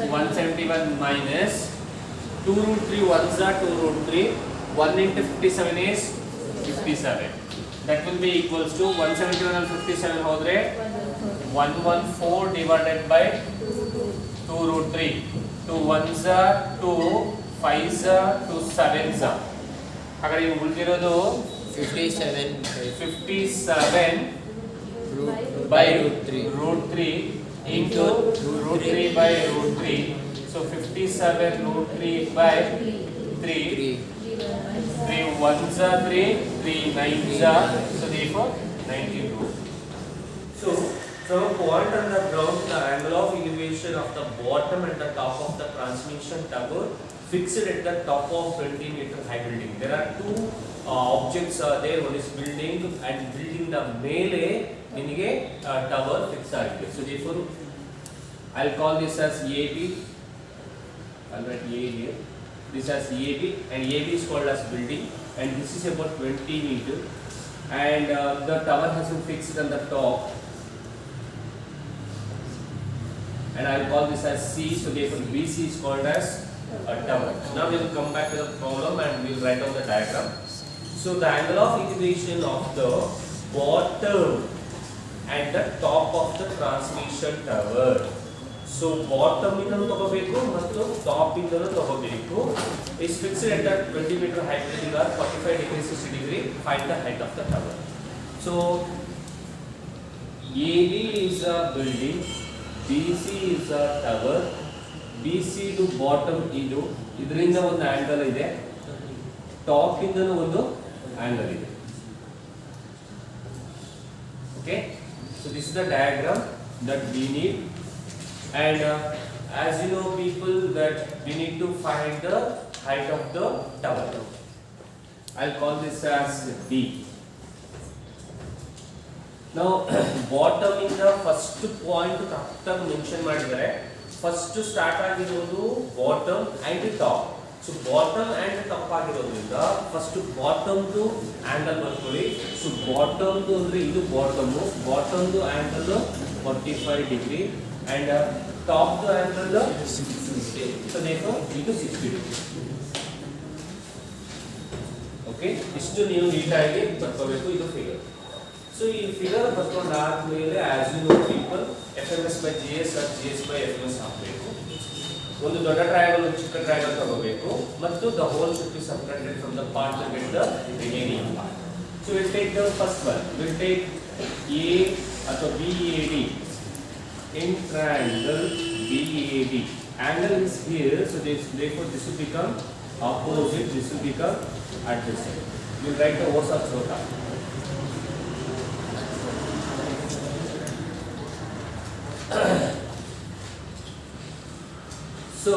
171 minus 2 root 3 ones are 2 root 3. 1 into 57 is 57. That will be equals to 171 and 57 hodre 114 divided by 2 root 3. 2 ones are 2, 5s are 2, 7s are. ಹಾಗಾದ್ರೆ ಇವು ಉಳಿದಿರೋದು 57 by root 3 into root 3 by root 3. So 57 root 3 by 3. 3 ones are 3, 3 nines are. So therefore 90 root. So from a point on the ground, the angle of elevation of the bottom and the top of the transmission tower fixed at the top of 20-meter high building. There are two objects there. One is building, and building the ಮೇಲೆ ನಿಮಗೆ tower fix ಆಗಿದೆ. So therefore I'll call this as AB. I'll write A here. This as AB, and AB is called as building, and this is about 20 meter, and the tower has been fixed on the top, and I'll call this as C. So therefore BC is called as a tower. Now we will come back to the problem and we will write down the diagram. So the angle of elevation of the bottom and the top of the transmission tower. So bottom indanu ತಗೋಬೇಕು ಮತ್ತು top indanu ತಗೋಬೇಕು is fixed at that 20 meter height building or 45 degree 60 degree. Find the height of the tower. So AB is a building, BC is a tower. BC to bottom ಇದು ಇದರಿಂದ ಒಂದು angle ಇದೆ, top ಇಂದನೂ ಒಂದು angle ಇದೆ. Okay, so this is the diagram that we need, and as you know people that we need to find the height of the tower. I'll call this as D. Now bottom in the first point correct ಆಗಿ mention ಮಾಡಿದ್ದಾರೆ. First start ಆಗಿರೋದು bottom and top. So bottom and top ಆಗಿರೋದ್ರಿಂದ first ಬಾಟಮ್ದು angle ಬರ್ಕೊಳ್ಳಿ. ಸೊ ಬಾಟಮ್ದು ಅಂದ್ರೆ ಇದು ಬಾಟಮು, ಬಾಟಮ್ದು ಆಂಗಲ್ 45 ಡಿಗ್ರಿ ಅಂಡ್ ಟಾಪ್ದು ಆಂಗಲ್ 60. ಸೊ therefore ಇದು 60 ಡಿಗ್ರಿ. ಓಕೆ, ಇಷ್ಟು ನೀವು ನೀಟಾಗಿ ಬರ್ಕೋಬೇಕು. ಇದು ಫಿಗರ್. ಸೊ ಈ ಫಿಗರ್ ಬರ್ಕೊಂಡಾದ್ಮೇಲೆ as you know people FMS by GS or GS by FMS ಹಾಕಬೇಕು. ಒಂದು ದೊಡ್ಡ ಟ್ರಯಾಂಗಲ್ ಒಂದು ಚಿಕ್ಕ ಟ್ರಯಾಂಗಲ್ ತಗೋಬೇಕು ಮತ್ತು the whole should be subtracted from the part to get the remaining part. So we'll take the first one. We'll take A ಅಥವಾ BAD in triangle BAD. Angle is here, so therefore this will become opposite, this will become adjacent. We'll write the O's of Sota. So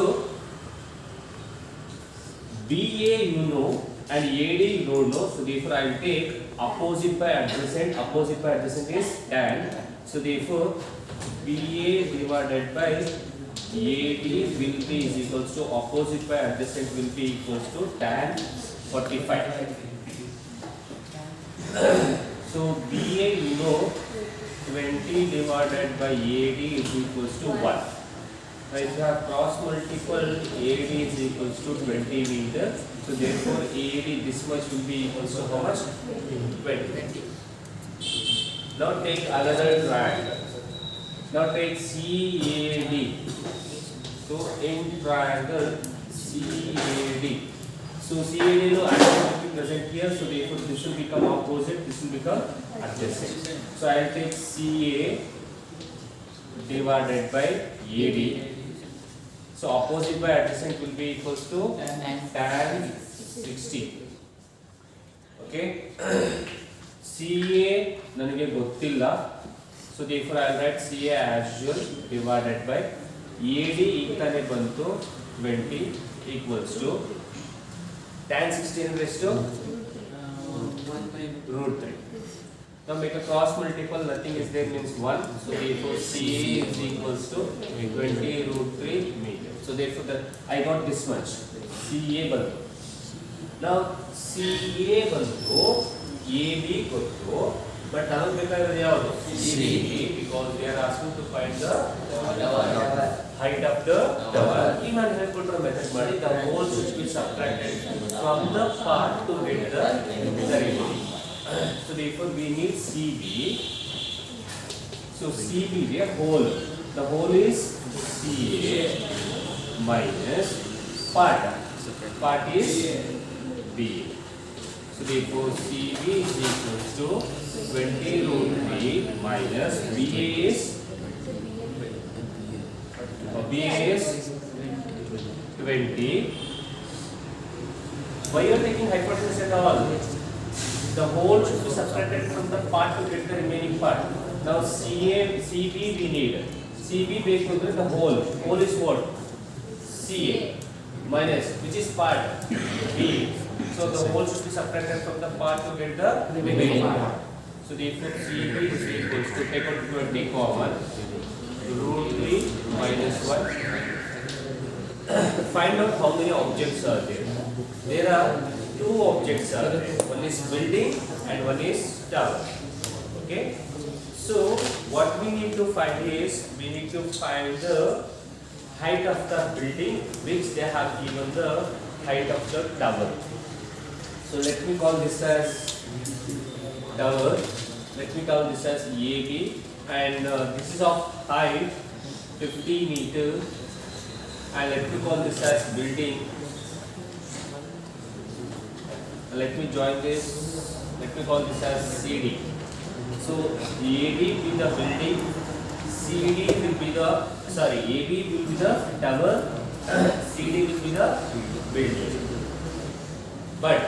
BA you know and AD you don't know, so therefore I will take opposite by adjacent. Opposite by adjacent is tan, so therefore BA divided by AD will be is equals to opposite by adjacent will be equals to tan 45. So BA you know 20 divided by AD is equals to 1. Now if you have cross multiple, AD is equals to 20 meter. So therefore AD this much will be equals to how much? 20. Now take another triangle. Now take CAD. So in triangle CAD. So CAD no angle will be present here. So therefore this will become opposite. This will become adjacent. So I will take CA divided by AD. So opposite by adjacent will be equals to tan 60. Okay. CA ನನಗೆ ಗೊತ್ತಿಲ್ಲ, so So therefore I will write CA as usual divided by AD equal bantu 20 equals to tan 16 raised to root 3. Now make a cross multiple, nothing is there means 1. So therefore CA is equals to 20 root 3 meter. So therefore I got this much. CA bantu. Now CA bantu AB gotu, but now CB because they are asking to find the height of the tower. Even help method madi, the whole should be subtracted from the part to get the remaining. So therefore we need CB. So CB the whole is CA minus part is B. So therefore CB is equal to 20 root 3 minus BA is 20. Why you are taking hypotenuse at all? The whole should be subtracted from the part to get the remaining part. Now CB we need. CB based on the whole. Whole is what? CA minus which is part B. So the whole should be subtracted from the part to get the remaining part. So therefore CB is equals to take out 20 common root 3 minus 1. Find out how many objects are there. There are 2 objects are there. One is building and one is tower. Okay. So what we need to find is we need to find the height of the building which they have given the height of the tower. So let me call this as tower. Let me call this as AB and this is of height 50 meters and let me call this as building. Let me join this. Let me call this as CD. So AD will be the building. CD will be the AB will be the tower. CD will be the building. But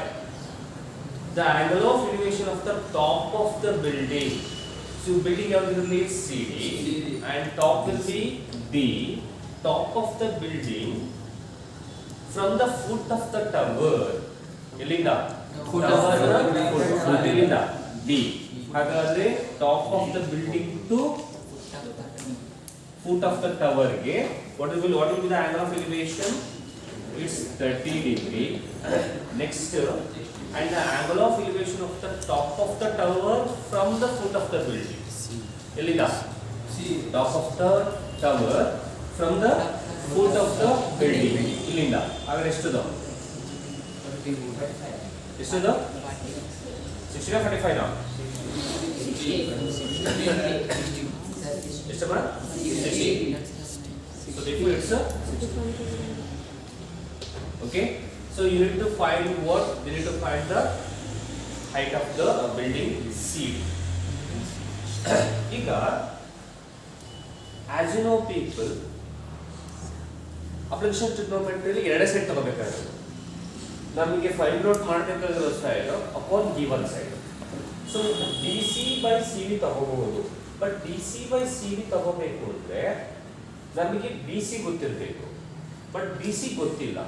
the angle of elevation of the top of the building. So building angle is CD and top will be D. Top of the building from the foot of the tower. ಎಲ್ಲಿಂದ ಇಲ್ಲಿಂದ D ಹಾಗಾದ್ರೆ top of the building to foot of the tower ಗೆ what will be the angle of elevation? It's 30 degree. Next and the angle of elevation of the top of the tower from the foot of the building ಎಲ್ಲಿಂದ top of the tower from the foot of the building ಇಲ್ಲಿಂದ ಹಾಗಾದ್ರೆ ಎಷ್ಟದು ಎಷ್ಟದು 60 or 45 now ಎಷ್ಟು ಬರ 60 so therefore it's a 60 okay so you need to find what you need to find the height of the building C ಈಗ as you know people application trigonometry ಅಲ್ಲಿ ಎರಡು side ತಗೋಬೇಕಾಗುತ್ತೆ ನಮಗೆ find out ಮಾಡಬೇಕಾಗಿರೋ side upon given side so DC by CD ತಗೋಬಹುದು but DC by CD ತಗೋಬೇಕು ಅಂದ್ರೆ ನಮಗೆ BC ಗೊತ್ತಿರಬೇಕು ಬಟ್ BC ಗೊತ್ತಿಲ್ಲ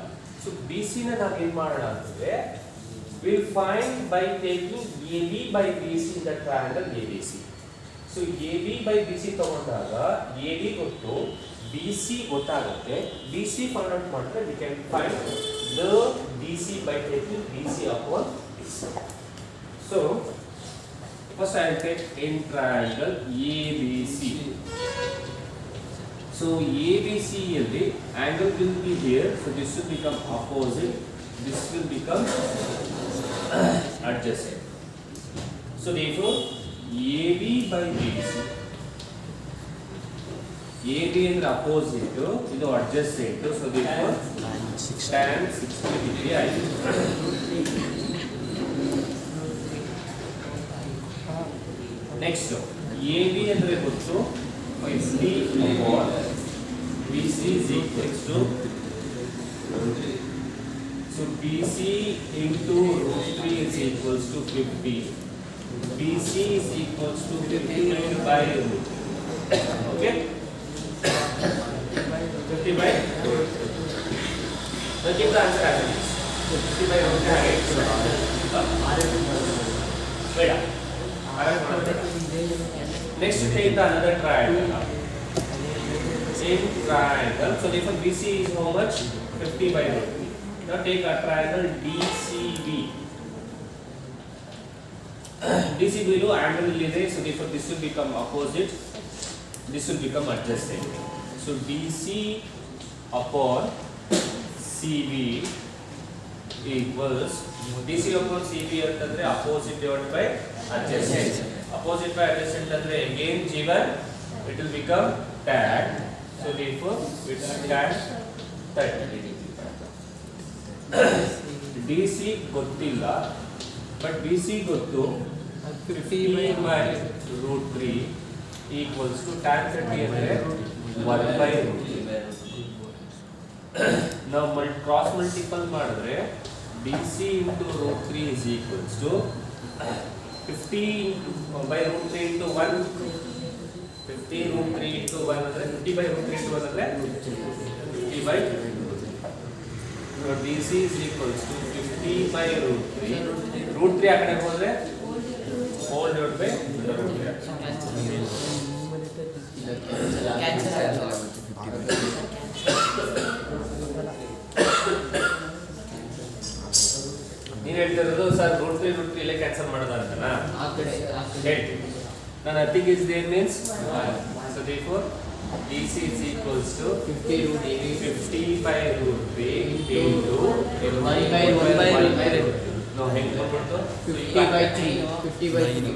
ಸೊ BC ನ ನಾವು ಏನು ಮಾಡೋಣ ಅಂದ್ರೆ we'll find by taking AB by BC in the triangle ABC so AB by BC ತಗೊಂಡಾಗ AB ಗೊತ್ತು BC ಗೊತ್ತಾಗುತ್ತೆ BC ಫೈಂಡ್ ಔಟ್ ಮಾಡಿದ್ರೆ we can find the DC by taking BC upon BC. So first I will take in triangle ABC. So ABC the angle will be here. So this will become opposite. This will become adjacent. So therefore AB by BC. AB is opposite to the adjacent. So therefore tan 60 degree ಆಯಿತು. Next AB ಅಂದ್ರೆ ಗೊತ್ತು 50 upon BC is equals to so BC into root 3 is equals to 50 BC is equals to 50 by root. Okay? 50 by root. Now keep the answer as it is. 50 by root wait up. Next take the another triangle. Same triangle. So therefore BC is how much? 50 by root. Now take a triangle DCB. DCB lo angle ಇದೆ, so therefore this will become opposite, this will become adjacent. So DC upon CB equals DC upon CB ಅಂತಂದ್ರೆ opposite divided by adjacent. Opposite by adjacent ಅಂದ್ರೆ again given, it will become tan. So therefore it's tan 30. DC ಗೊತ್ತಿಲ್ಲ, but BC ಗೊತ್ತು. 50 by root 3 equals to tan 30 ಅಂದರೆ 1 by root 3. ನಾವು cross multiple ಮಾಡಿದ್ರೆ BC into root 3 is equals to 50 by root 3 into 1. 50 root 3 into 1 ಅಂದರೆ 50 by root 3 into 1 ಅಂದರೆ 50 by so DC is equals to 50 by root 3. Root 3 ಆ ಕಡೆ ಹೋದ್ರೆ whole divided by root 3. ನೀನು ಹೇಳ್ತಿರೋದು sir route 3 ಇಲ್ಲೇ cancel ಮಾಡೋದ ಅಂತನಾ? ಹೇಳ್ತೀನಿ ನಾನು nothing is there means 1. So therefore DC is equals to 50 by root 3 into 1 by root 3. No, ಹೆಂಗೆ ಬಂದ್ಬಿಡ್ತು? 50 by 3. 50 by 3.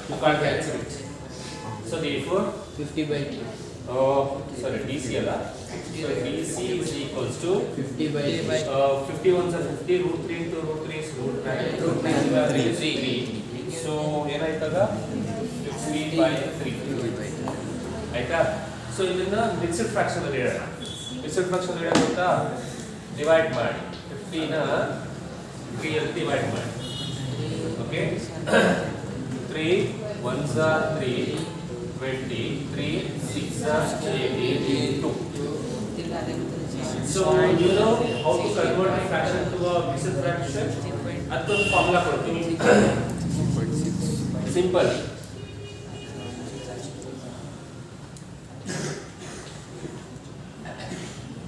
You can't cancel it. So therefore 50 by 3. oh sorry DC ಅಲ್ಲ. So DC is equals to 50 by 3. 51 are 50 root 3 into root 3 is root 9. Root 9 is 3. So ಏನಾಯ್ತಾಗ 50 by 3. ಆಯ್ತಾ? So ಇದನ್ನ mixed fraction ಅಲ್ಲಿ ಇಡೋಣ. Mixed fraction ಅಲ್ಲಿ ಇಡೋಣ ಅಂತ divide ಮಾಡಿ 50 ನ 3 ಅಲ್ಲಿ ಡಿವೈಡ್ ಮಾಡಿ. Okay 3 1s are 3 20 3 6 are 82. So you know how to convert a fraction to a mixed fraction? ಅದೊಂದು ಫಾರ್ಮುಲಾ ಕೊಡ್ತೀನಿ. ಸಿಂಪಲ್.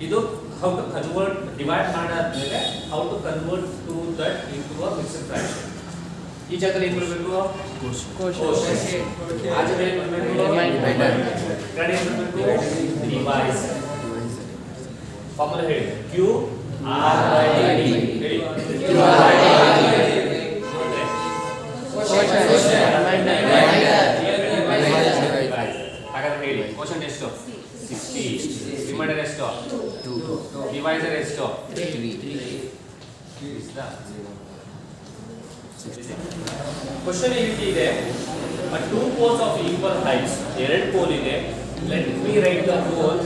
ಇದು how to convert divide ಮಾಡಾದ್ಮೇಲೆ how to convert to that into a mixed fraction. ಈ ಜಾಗದಲ್ಲಿ ಏನು ಬರಬೇಕು? Question. ಆ ಜಾಗದಲ್ಲಿ ಏನು ಬರಬೇಕು? ರಿಮೈಂಡರ್. ಕಡೆ ಏನು ಬರಬೇಕು? ಡಿವೈಸ್. ಫಾರ್ಮುಲಾ ಹೇಳಿ. Q R by D. ಹೇಳಿ. Q R by D. Quotient. Reminder. ಹಾಗಾದ್ರೆ ಹೇಳಿ. ಕೋಶನ್ ಎಷ್ಟು? 60. ರಿಮೈಂಡರ್ ಎಷ್ಟು? 2. ಡಿವೈಸರ್ ಎಷ್ಟು? 3. ಕ್ವಶನ್ ಈ ರೀತಿ ಇದೆ. two poles of equal heights. ಎರಡು ಪೋಲ್ ಇದೆ. Let me write the pole.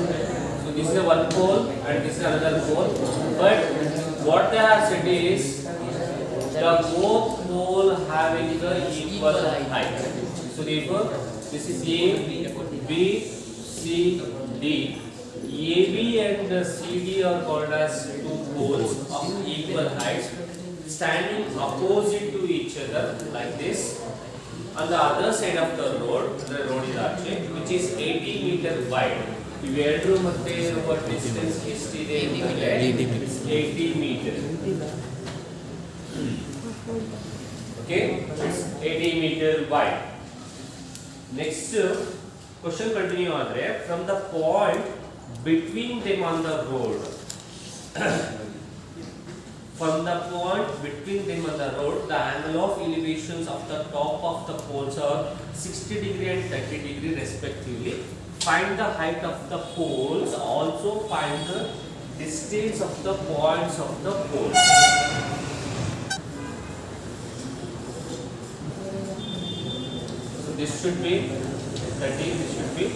So this is one pole and this is another pole. But what they have said is the both pole having the equal height. So therefore this is A, B, C, D. AB and CD are called as two poles of equal height, standing opposite to each other like this. On the other side of the road is actually which is 80 meter wide. ಇವೆರಡರ ಮಧ್ಯೆ ಇರುವ distance ಎಷ್ಟಿದೆ ಅಂದರೆ 80 meter. Okay, it's 80 meter wide. Next question continue ಆದರೆ from the point between them on the road. From the point between them on the road, the angle of elevations of the top of the poles are 60 degree and 30 degree respectively. Find the height of the poles. Also find the distance of the points of the poles. So this should be 30. This should be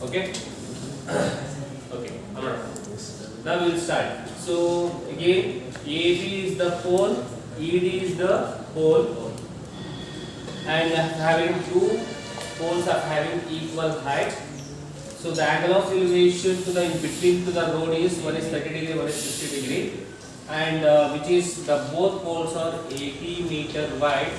okay. Okay. Now we will start. So again, AB is the pole, ED is the pole, and having two poles are having equal height. So the angle of elevation to the in between to the road is one is 30 degree, one is 60 degree, and which is the both poles are 80 meter wide.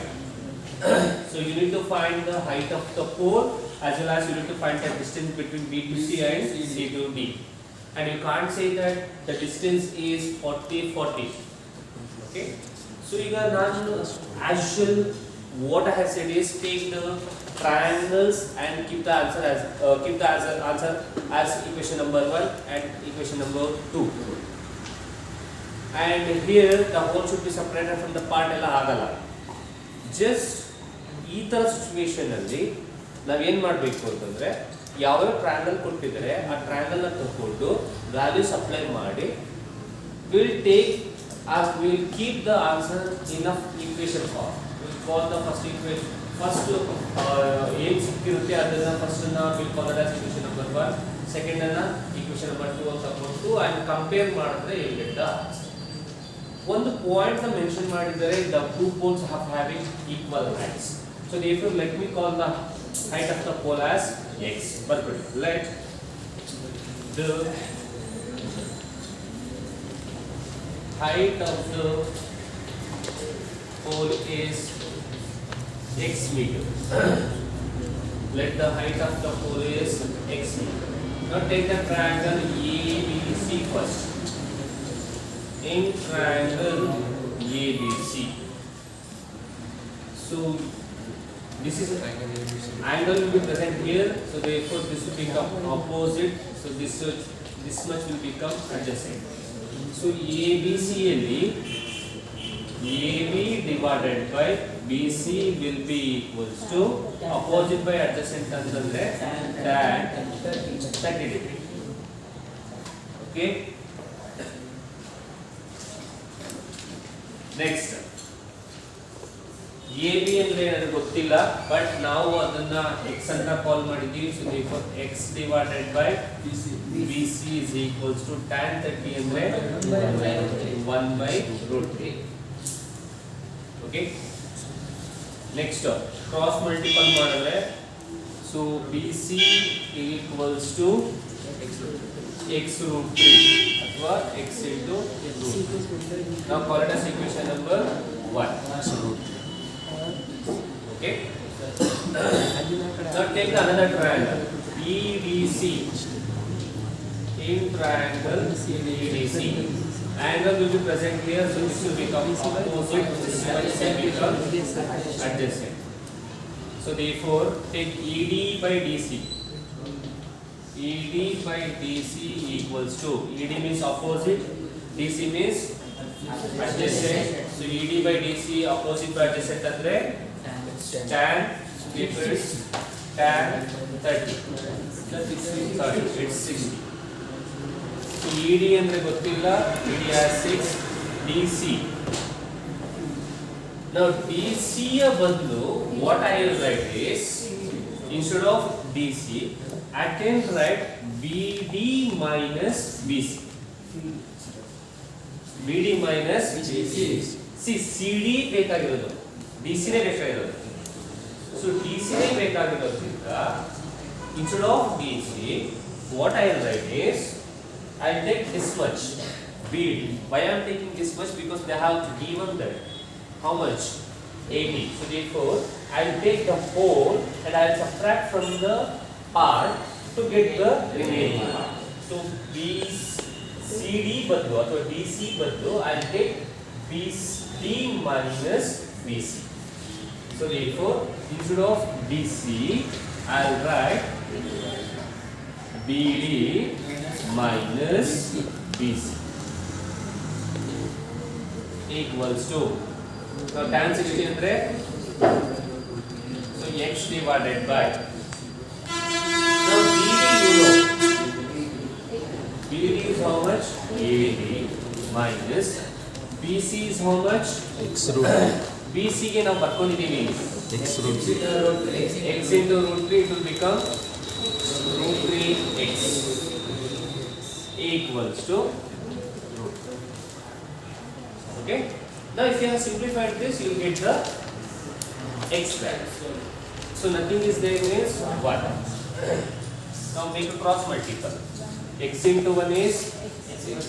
So you need to find the height of the pole as well as you need to find the distance between B to C and C to D. And you can't say that the distance is 40-40. Okay. So you are not as usual. What I have said is take the triangles and keep the answer as equation number 1 and equation number 2. And here the whole should be separated from the part ella agala. Just ಈ ತರ situation ಅಲ್ಲಿ ನಾವು ಏನು ಮಾಡಬೇಕು ಅಂತಂದ್ರೆ ಯಾವ triangle ಕೊಟ್ಟಿದ್ರೆ ಆ ಟ್ರಯಾಂಗಲ್ ನ ತಗೊಂಡು ವ್ಯಾಲ್ಯೂಸ್ ಅಪ್ಲೈ ಮಾಡಿ will keep the answer in equation form. Will call the first equation first ಏನು ಸಿಕ್ಕಿರುತ್ತೆ ಅದನ್ನ ಫಸ್ಟ್ ನ will call that as equation number 1, second ಅನ್ನ ಈಕ್ವೇಶನ್ ನಂಬರ್ 2 ಅಂತ ತಗೊಂಡು ಅಂಡ್ ಕಂಪೇರ್ ಮಾಡಿದ್ರೆ ಯು ಗೆಟ್ ದ ಆನ್ಸರ್. ಒಂದು ಪಾಯಿಂಟ್ ನ ಮೆನ್ಷನ್ ಮಾಡಿದರೆ the two poles having equal heights. So therefore let me call the height of the pole as x. Perfect. Let the height of the pole is x meter. Let the height of the pole is x meter. Now take the triangle ABC first. In triangle ABC. So this is angle will be present here, so therefore this will become opposite. So this much will become adjacent. So ABC alli AB divided by BC will be equals to opposite by adjacent antandre tan 30 degree. Okay. Next. AB ಅಂದ್ರೆ ನನಗೆ ಗೊತ್ತಿಲ್ಲ, but ನಾವು ಅದನ್ನ x ಅಂತ ಕಾಲ್ ಮಾಡಿದ್ದೀವಿ. So therefore x divided by BC is equals to tan 30 ಅಂದ್ರೆ 1/√3. Okay. Next cross multiple ಮಾಡಿದ್ರೆ so BC equals to x√3 ಅಥವಾ x into √3. Now call it as equation number 1. Okay. Now take another triangle EDC. In triangle EDC, angle will be present here, so this will become opposite, this will become adjacent. So therefore take ED by DC. ED by DC equals to, ED means opposite, DC means adjacent. So ED by DC opposite by adjacent andre tan differs tan 30. Sorry, it's 60. So ED andre gottilla, ED has 6, DC. Now DC badlu what I will write is, instead of DC I can write BD minus BC. BD minus BC. See CD ಬೇಕಾಗಿರೋದು DC ನೇ ಬೇಕಾಗಿರೋದು. So DC ನೇ ಬೇಕಾಗಿರೋದ್ರಿಂದ instead of DC what I will write is I will take this much BD. Why I am taking this much? Because they have given that how much 80. So therefore I will take the whole and I will subtract from the part to get the remaining part. So CD बदलो अथवा DC बदलो I will take BD minus BC. So therefore instead of DC I will write BD minus BC equals to, now tan 60 andre so x divided by, now BD you know BD is how much? AD minus BC is how much? x√3. BC ಗೆ ನಾವು ಬರ್ಕೊಂಡಿದ್ದೀವಿ x√3. x into √3, it will become √3x equals to Okay. Now if you have simplified this, you will get the x value. So nothing is there means 1. Now make a cross multiple. X into 1 is x.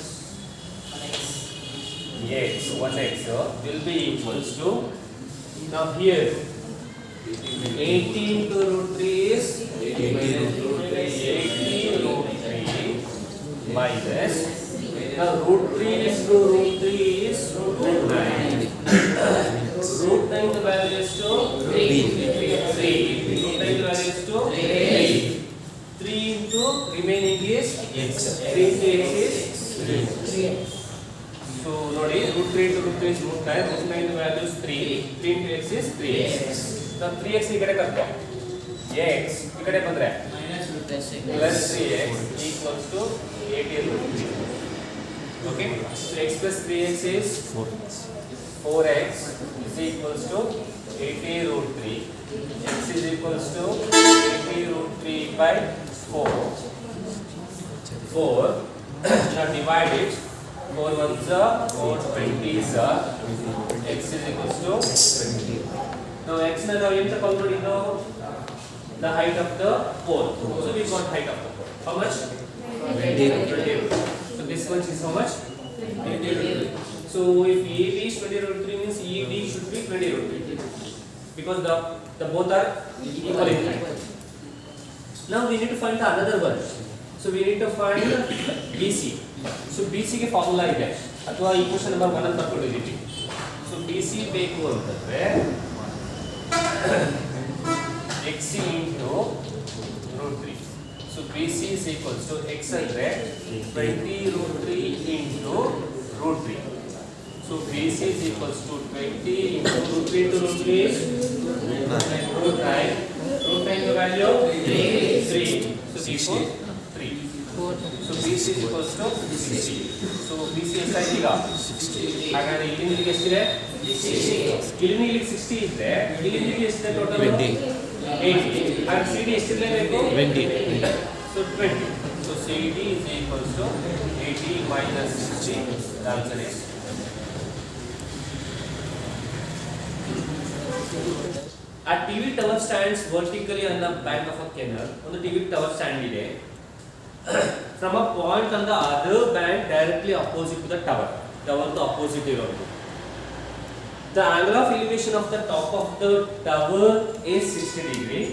1x will be equals to, now here 80 into root 3 is 80 root 3 minus, now root 3 into root 3 is root 9. Root 9 the value is to 3. Root 9 the value is to 3. 3 into remaining is x. 3 into x is 3. So nodi root 3 into root 3 is root 9. Root 9 the value is 3. 3 into x is 3x. Now 3x ಈ ಕಡೆ ಕರ್ಕೊ. x ಈ ಕಡೆ ಬಂದ್ರೆ plus 3x equals to 80 root 3. Okay. So x plus 3x is 4x is equals to 80 root 3. X is equals to 80 root 3 by 4. 4. Now divide it. 4 ones are 4 20s are. X is equals to 20. Now x na now enta calculate the height of the pole. So we got height of the pole. How much? 20. So this one is how much? 20. So if AB is 20 root 3 means ED should be 20 root 3 because the both are equal in height. Now we need to find the another one. So we need to find BC. So BC के formula ಇದೆ ಅಥವಾ equation number 1 ಅಂತ ತಗೊಂಡಿದ್ದೀವಿ. So BC ಬೇಕು ಅಂತಂದ್ರೆ x into root 3. So BC is equals to x ಅಂದ್ರೆ 20 root 3 into root 3. So BC is equals to 20 into root 3 into root 3 is root 9. Root 9 the value 3. So therefore 3. So BC is equals to 60. So BC ಎಷ್ಟಾಯ್ತು ಈಗ 60. ಹಾಗಾದ್ರೆ ಇಲ್ಲಿಂದ ಎಷ್ಟಿದೆ 60. ಇಲ್ಲಿಂದ 60 ಇದೆ. ಇಲ್ಲಿಂದ ಎಷ್ಟಿದೆ ಟೋಟಲ್ 20. 80. ಹಾಗಾದ್ರೆ CD ಎಷ್ಟಿರಲೇಬೇಕು 20. So 20. So CD is equals to 80 minus 60. The answer is a TV tower stands vertically on the bank of a canal. On the TV tower stand ಇದೆ. From a point on the other bank directly opposite to the tower. Tower to opposite ಇರೋದು. The angle of elevation of the top of the tower is 60 degree.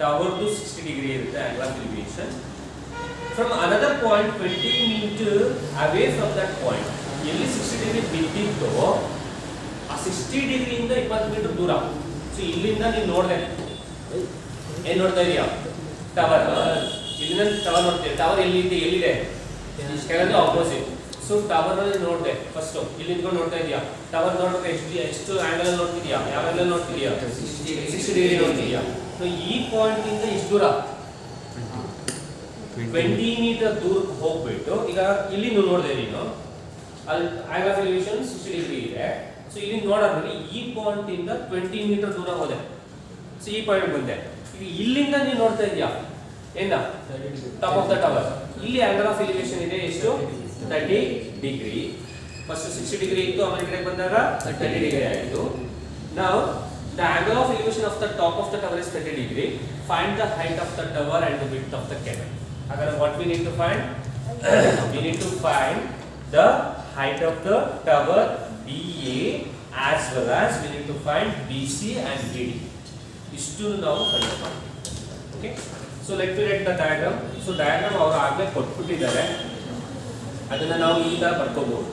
Tower to 60 degree ಇರುತ್ತೆ angle of elevation. From another point 20 meter away from that point. ಎಲ್ಲಿ 60 degree ಬಿದ್ದಿತ್ತೋ ಆ 60 degree ಇಂದ 20 metre ದೂರ. So ಇಲ್ಲಿಂದ ನೀವು ನೋಡಿದೆ ಏನು ನೋಡ್ತಾ ಇದೀಯಾ ಟವರ್. ಇಲ್ಲಿಂದ ಟವರ್ ನೋಡ್ತೀವಿ. ಟವರ್ ಎಲ್ಲಿದೆ ಕೆಳಗೆ ಆಪೋಸಿಟ್. ಸೊ ಟವರ್ ಅಲ್ಲಿ ನೋಡಿದೆ ಫಸ್ಟ್ ಇಲ್ಲಿ ನಿಂತ್ಕೊಂಡು ನೋಡ್ತಾ ಇದೀಯಾ. ಟವರ್ ನೋಡ್ಬೇಕು ಎಷ್ಟು ಆಂಗಲ್ ಅಲ್ಲಿ ನೋಡ್ತಿದ್ಯಾ, ಯಾವ ಆಂಗಲ್ ನೋಡ್ತಿದ್ಯಾ 60 ಡಿಗ್ರಿ ನೋಡ್ತಿದ್ಯಾ. ಸೊ ಈ ಪಾಯಿಂಟ್ ಇಂದ ಇಷ್ಟು ದೂರ 20 ಮೀಟರ್ ದೂರಕ್ಕೆ ಹೋಗ್ಬಿಟ್ಟು ಈಗ ಇಲ್ಲಿ ನೋಡಿದೆ ನೀನು ಅಲ್ಲಿ ಆಂಗಲ್ ಆಫ್ ಎಲಿವೇಶನ್ 60 ಡಿಗ್ರಿ ಇದೆ. ಸೊ ಇಲ್ಲಿ ನೋಡಾದ್ಮೇಲೆ ಈ ಪಾಯಿಂಟ್ ಇಂದ 20 ಮೀಟರ್ ದೂರ ಹೋದೆ. ಸೊ ಈ ಪಾಯಿಂಟ್ ಬಂದೆ. ಈಗ ಇಲ್ಲಿಂದ ನೀನು ನೋಡ್ತಾ ಇದೀಯಾ ಏನ ಟಾಪ್ ಆಫ್ ದ ಟವರ್. ಇಲ್ಲಿ ಆಂಗಲ್ ಆಫ್ ಎಲಿವೇಶನ್ ಇದೆ ಎಷ್ಟು 30 ಡಿಗ್ರಿ. ಫಸ್ಟ್ 60 ಡಿಗ್ರಿ ಇತ್ತು, ಆಮೇಲೆ ಈ ಕಡೆ ಬಂದಾಗ 30 ಡಿಗ್ರಿ ಆಯಿತು. Now the angle of elevation of the top of the tower is 30 degree. Find the height of the tower and the width of the canal. Again, what we need to find? We need to find the height of the tower BA as well as we need to find BC and BD. These two now find. Okay. So let me write the diagram. So diagram ಅವರು ಆಗಲೇ ಕೊಟ್ಬಿಟ್ಟಿದ್ದಾರೆ, ಅದನ್ನ ನಾವು ಈ ತರ ಬರ್ಕೋಬಹುದು.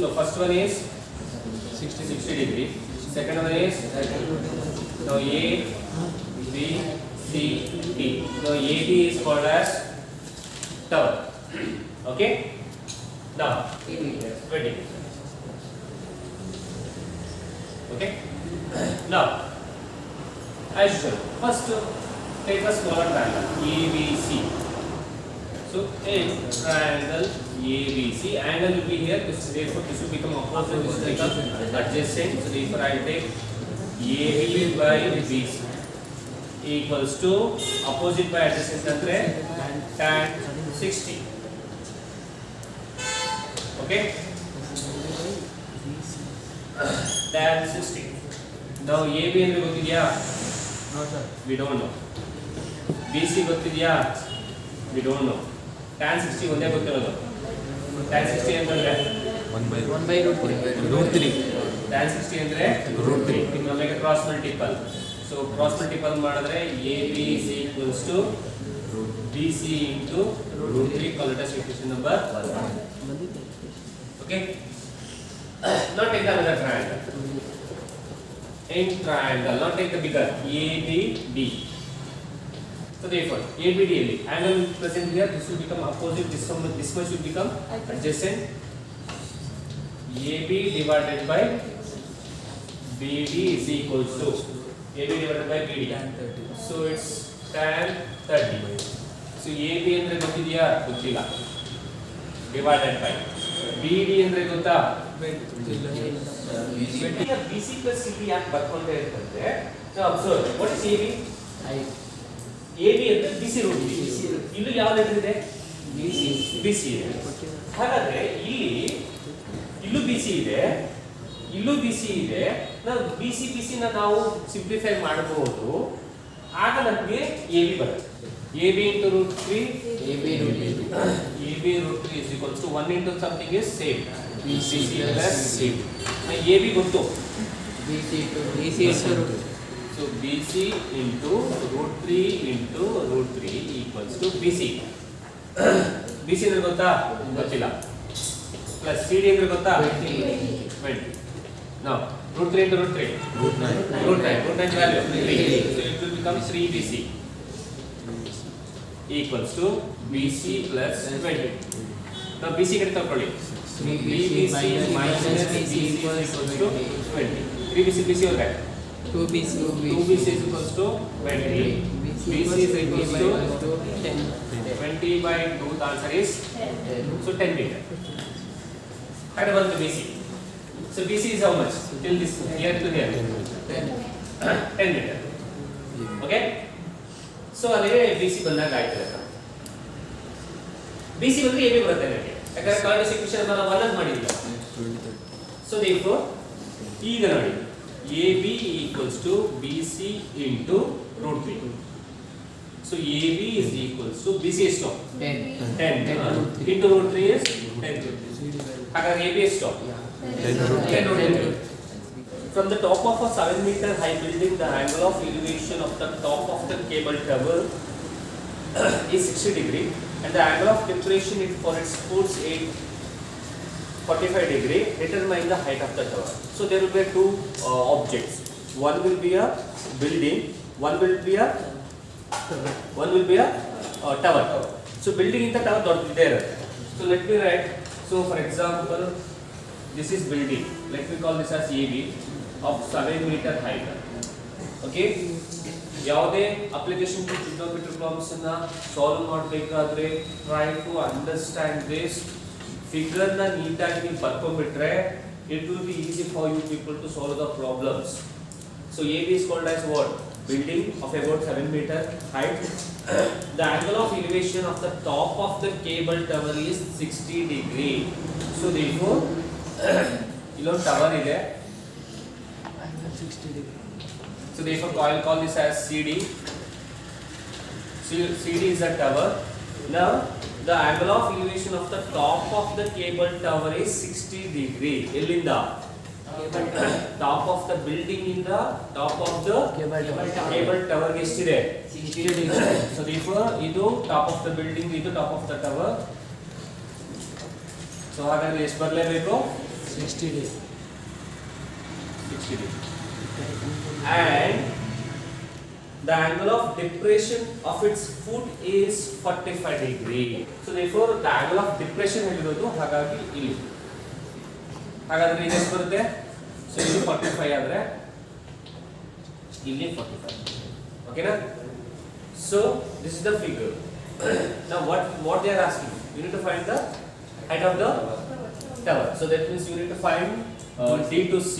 So first one is 60 degree. Second one is now A, B, C, D. So AB is called as tower. Okay. Now 20. Okay. Now as usual, first take a smaller triangle ABC. So a triangle ABC, angle will be here. Therefore, this will become opposite. This will become adjacent. So therefore, I take AB by BC equals to opposite by adjacent. Andre tan 60. Okay, tan 60. Now AB ಅಂದ್ರೆ ಗೊತ್ತಿದೆಯಾ? We don't know. BC ಗೊತ್ತಿದೆಯಾ? We don't know. tan 60 ಒಂದೇ ಗೊತ್ತಿರೋದು. tan 60 ಅಂತಂದ್ರೆ 1 by root 3. tan 60 ಅಂದ್ರೆ root 3. ನಮಗೆ cross multiple. So cross multiple ಮಾಡಿದ್ರೆ AB is equals to BC into root 3. Call it as equation number 1. Okay. Now take the another triangle. In triangle, now take the bigger ABD. So therefore ABD angle present here, this will become opposite. This much will become adjacent. AB divided by BD is equals to AB divided by BD. So it's tan 30. So AB ಅಂದ್ರೆ ಗೊತ್ತಿದೆಯಾ? ಗೊತ್ತಿಲ್ಲ. Divided by BD ಅಂದ್ರೆ ಗೊತ್ತಾ? BC plus CD ಯಾಕೆ ಬರ್ಕೊಂಡೇ ಇರ್ತಂದ್ರೆ, now observe what is AB? AB ಅಂದ್ರೆ BC root 3. ಇಲ್ಲಿ ಯಾವ letter ಇದೆ? BC ಇದೆ. ಹಾಗಾದ್ರೆ ಇಲ್ಲೂ BC ಇದೆ, ಇಲ್ಲೂ BC ಇದೆ. ನಾವು BC ನ ನಾವು ಸಿಂಪ್ಲಿಫೈ ಮಾಡಬಹುದು. ಆಗ ನಮಗೆ AB ಬರುತ್ತೆ. AB into root 3 AB root 3 is equals to 1 into something is same. BC plus CD. Now AB ಗೊತ್ತು. BC so BC into root 3 into root 3 equals to BC. BC ಅಂದ್ರೆ ಗೊತ್ತಾ? ಗೊತ್ತಿಲ್ಲ. Plus CD ಅಂದ್ರೆ ಗೊತ್ತಾ? 20. Now root 3 into root 3 root 9 value 3. So it will become 3BC equals to BC plus 20. Now BC ಕಡೆ ತಗೊಳ್ಳಿ. 3BC minus BC equals to 20. 3BC BC ಹೋದ್ರೆ 2BC is equals to 20. BC is equals to 10. 20 by 2, the answer is 10. So 10 meter. Add one to BC. So BC is how much? Till this here to here. 10 meter. Okay. So ಅಲ್ಲಿಗೆ BC ಬಂದಾಗ ಆಯ್ತು. BC ಬಂದ್ರೆ AB ಬರುತ್ತೆ ನನಗೆ. ಯಾಕಂದ್ರೆ ಕಾರ್ಡಿಸ್ equation ನಾವು 1 ಅಂತ ಮಾಡಿಲ್ಲ. So therefore ಈಗ ನೋಡಿ AB equals to BC into root 3. So AB is equals to BC is stop 10 into root 3 is 10. ಹಾಗಾದ್ರೆ AB is stop 10 root 3. From the top of a 7-meter high building, the angle of elevation of the top of the cable tower is 60 degree, and the angle of depression for its foots is 45 degree. Determine the height of the tower. So there will be two objects. One will be a building. One will be a tower. So building in the tower dot there. So let me write. So for example, this is building. Let me call this as AB of 7-meter height. Okay. ಯಾವುದೇ application trigonometry problems ಅನ್ನ solve ಮಾಡಬೇಕಾದ್ರೆ try to understand this figure ನ ನೀಟಾಗಿ ನೀವು ಬರ್ಕೊಂಡ್ಬಿಟ್ರೆ it will be easy for you people to solve the problems. So AB is called as what? Building of about 7-meter height. The angle of elevation of the top of the cable tower is 60 degree. So therefore illo tower ಇದೆ. So therefore I'll call this as CD. CD is a tower. Now the angle of elevation of the top of the cable tower is 60 degree. Elinda top of the building in the top of the cable tower ಎಷ್ಟಿದೆ? 60 degree. So therefore ಇದು top of the building, ಇದು top of the tower. So ಹಾಗಾದ್ರೆ ಎಷ್ಟು ಬರಲೇಬೇಕು? 60 degree. And the angle of depression of its foot is 45 degree. So therefore the angle of depression ಹೇಳಿರೋದು ಹಾಗಾಗಿ ಇಲ್ಲಿ. ಹಾಗಾದ್ರೆ ಇದು ಎಷ್ಟು ಬರುತ್ತೆ? So ಇದು 45 ಆದ್ರೆ ಇಲ್ಲಿ 45. Okay na? So this is the figure. Now what they are asking? You need to find the height of the tower. So that means you need to find D to C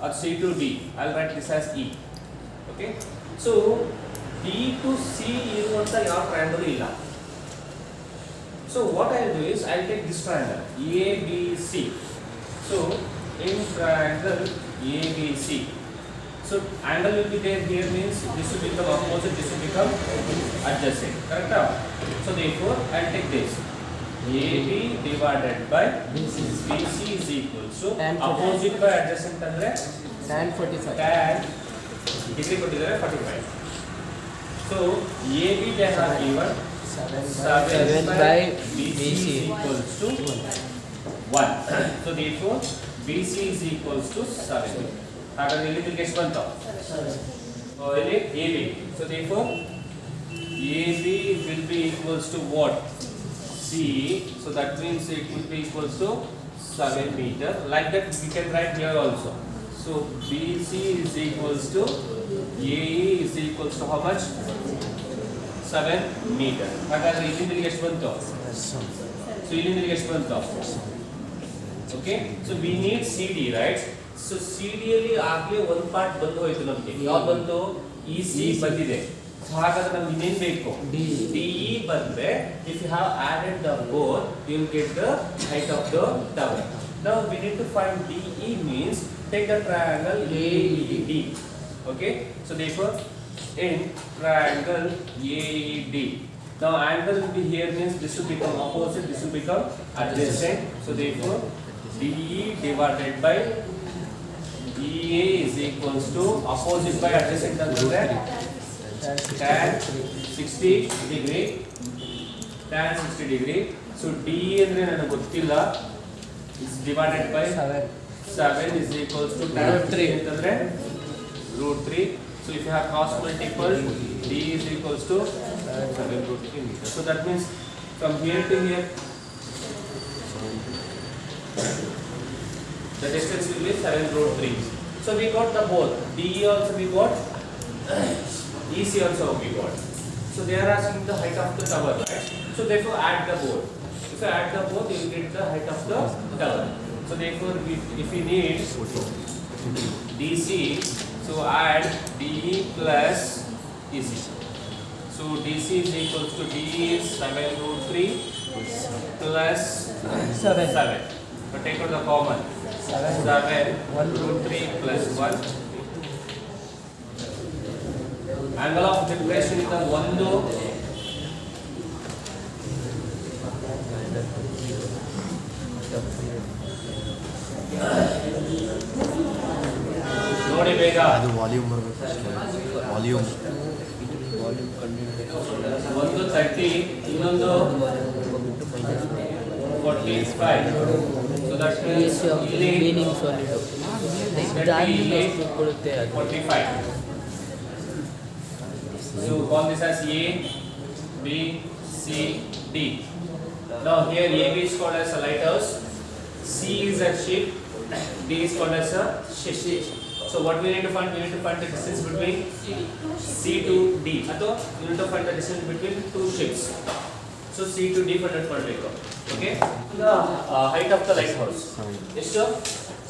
or C to D. I'll write this as E. Okay. So D to C ಇರುವಂತ ಯಾವ triangle ಇಲ್ಲ. So what I will do is I will take this triangle ABC. So in triangle ABC, so angle will be there here, means this will become opposite, this will become adjacent, correct? So therefore I will take this AB divided by BC is equal to opposite by adjacent andre tan 45. tan degree ಕೊಟ್ಟಿದ್ದಾರೆ 45. So AB they have given 7 by BC is equals to 1. So therefore BC is equals to 7. ಹಾಗಾದ್ರೆ ಇಲ್ಲಿ ನಿಮಗೆ ಎಷ್ಟು ಬಂತು? ಇಲ್ಲಿ AB. So therefore AB will be equals to what? C. So that means it will be equals to 7 meter. Like that we can write here also. So BC is equals to AE is equals to how much? 7 meter. ಹಾಗಾದ್ರೆ ಇಲ್ಲಿಂದ ಇಲ್ಲಿಗೆ ಎಷ್ಟು ಬಂತು? So ಇಲ್ಲಿಂದ ಇಲ್ಲಿಗೆ ಎಷ್ಟು ಬಂತು? Okay. So we need CD, right? So CD ಅಲ್ಲಿ ಆಗಲೇ ಒಂದು ಪಾರ್ಟ್ ಬಂದು ಹೋಯಿತು ನಮಗೆ. ಯಾವುದು ಬಂತು? EC ಬಂದಿದೆ. So ಹಾಗಾದ್ರೆ ನಮಗೆ ಇನ್ನೇನು ಬೇಕು? DE ಬಂದ್ರೆ if you have added the both you will get the height of the tower. Now we need to find DE, means take the triangle AED. Okay. So therefore in triangle AED, now angle will be here, means this will become opposite, this will become adjacent. So therefore DE divided by DA is equals to opposite by adjacent ಅಂದ್ರೆ tan 60 degree, tan 60 degree. So DE ಅಂದ್ರೆ ನನಗೆ ಗೊತ್ತಿಲ್ಲ, is divided by 7 is equals to tan 3 ಅಂತಂದ್ರೆ √3. So if you have cross multiple, D is equals to 7√3 meter. So that means from here to here the distance will be 7√3. So we got the both. DE also we got, EC also we got. So they are asking the height of the tower, right? So therefore add the both. If you add the both, you will get the height of the tower. So therefore if we need DC, so add DE plus EC. So DC is equals to DE is 7√3 plus 7. So take out the common. 7 1√3 plus 1. Angle of depression is the 1. ನೋಡಿ ಬೇಗ ಅದು volume ಬರಬೇಕು. Volume ಒಂದು 30, ಇನ್ನೊಂದು 45. So that means ಇಲ್ಲಿ meaning solid. 45. So call this as A, B, C, D. Now here AB is called as a lighthouse, C is a ship, D is called as a ship. So what we need to find? We need to find the distance between C to D. ಅಥವಾ we need to find the distance between two ships. So C to D find ಮಾಡಬೇಕು. Okay. The height of the lighthouse. ಎಷ್ಟು?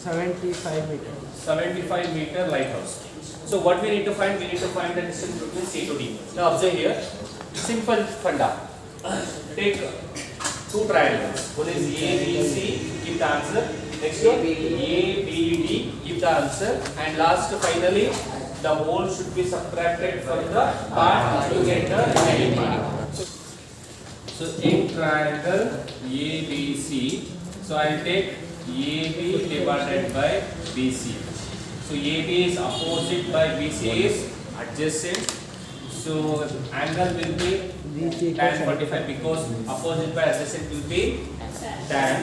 75 meter. 75 meter lighthouse. So what we need to find? We need to find the distance between C to D. Now observe here. Simple funda. Take two triangles. One is ABC, give the answer. Next one ABD, give the answer. And last finally the whole should be subtracted from the part to get the remaining part. So in triangle ABC, so I will take AB divided by BC. So AB is opposite by BC is adjacent. So angle will be tan 45 because opposite by adjacent will be tan.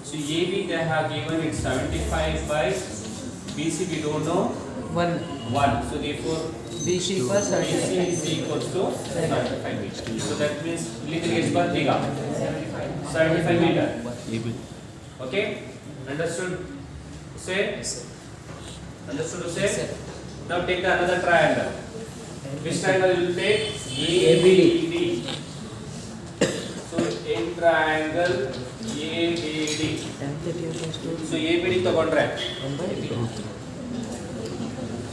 So AB they have given it 75 by BC we don't know 1. So therefore BC for BC is equals to 75 meter. So that means literally it's got bigger 75 meter. Okay, understood? Say understood to say. Now take the another triangle. Which triangle you will take? ABD. So in triangle ABD. So ABD ತಗೊಂಡ್ರೆ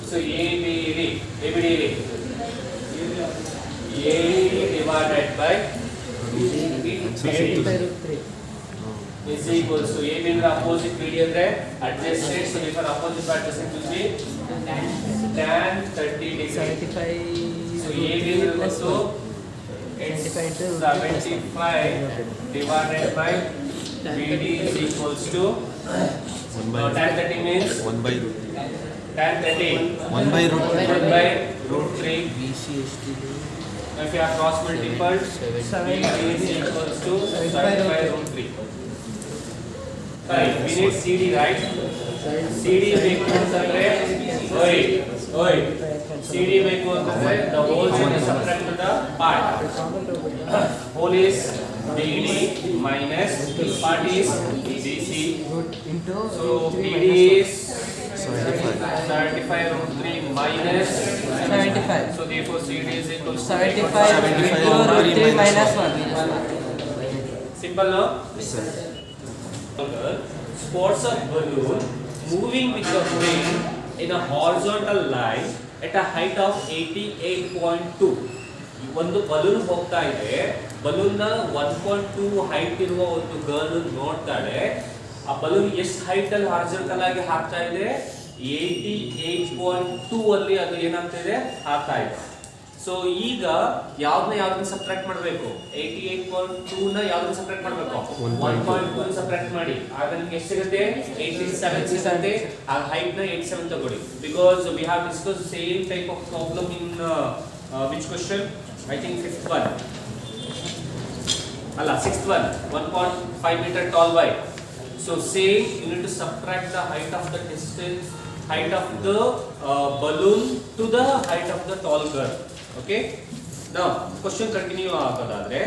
So ABD AD divided by is equals to AB ಅಂದ್ರೆ opposite BD ಅಂದ್ರೆ adjacent, so therefore opposite by adjacent will be tan 30 degree. 75. So AB is equals to 75 divided by BD is equals to tan 30 means 1 by tan 30 1 by root 1 by root 3. If you are cross multiplied, BD is equals to 75 root 3. Sorry, we need CD, right? CD ಬೇಕು ಅಂತಂದ್ರೆ oi CD ಬೇಕು ಅಂತಂದ್ರೆ the whole should be subtract to the part. Whole is BD minus part is BC. So BD is 75 root 3 minus 75. So therefore CD is equal to 75 root 3 minus 1. Simple, no? Spots of balloon moving with the wind in a horizontal line at a height of 88.2. ಒಂದು balloon ಹೋಗ್ತಾ ಇದೆ, balloon ನ 1.2 height ಇರುವ ಒಂದು girl ನೋಡ್ತಾಳೆ. ಆ balloon ಎಷ್ಟು height ಅಲ್ಲಿ ಹಾರಿಜಾಂಟಲ್ ಆಗಿ ಹಾಕ್ತಾ ಇದೆ, 88.2 ಅಲ್ಲಿ ಅದು ಏನಾಗ್ತಾ ಇದೆ, ಹಾಕ್ತಾ ಇದೆ. ಸೊ ಈಗ ಯಾವ್ದನ್ನ ಸಬ್ಟ್ರಾಕ್ಟ್ ಮಾಡಬೇಕು, 88.2 ನ ಯಾವ್ದನ್ನ ಸಬ್ಟ್ರಾಕ್ಟ್ ಮಾಡಬೇಕು, 1.2 ಸಬ್ಟ್ರಾಕ್ಟ್ ಮಾಡಿ. ಆಗ ನಿಮಗೆ ಎಷ್ಟು ಸಿಗುತ್ತೆ, 87 ಸಿಗುತ್ತೆ. ಆ ಹೈಟ್ ನ 87 ತಗೊಳ್ಳಿ. Because we have discuss same type of problem in which question, I think 5th one ಅಲ್ಲ 6th one, 1.5 meter tall by. So same, you need to subtract the height of the distance, height of the balloon to the height of the tall girl. Okay, now question continue agadaದ್ರೆ,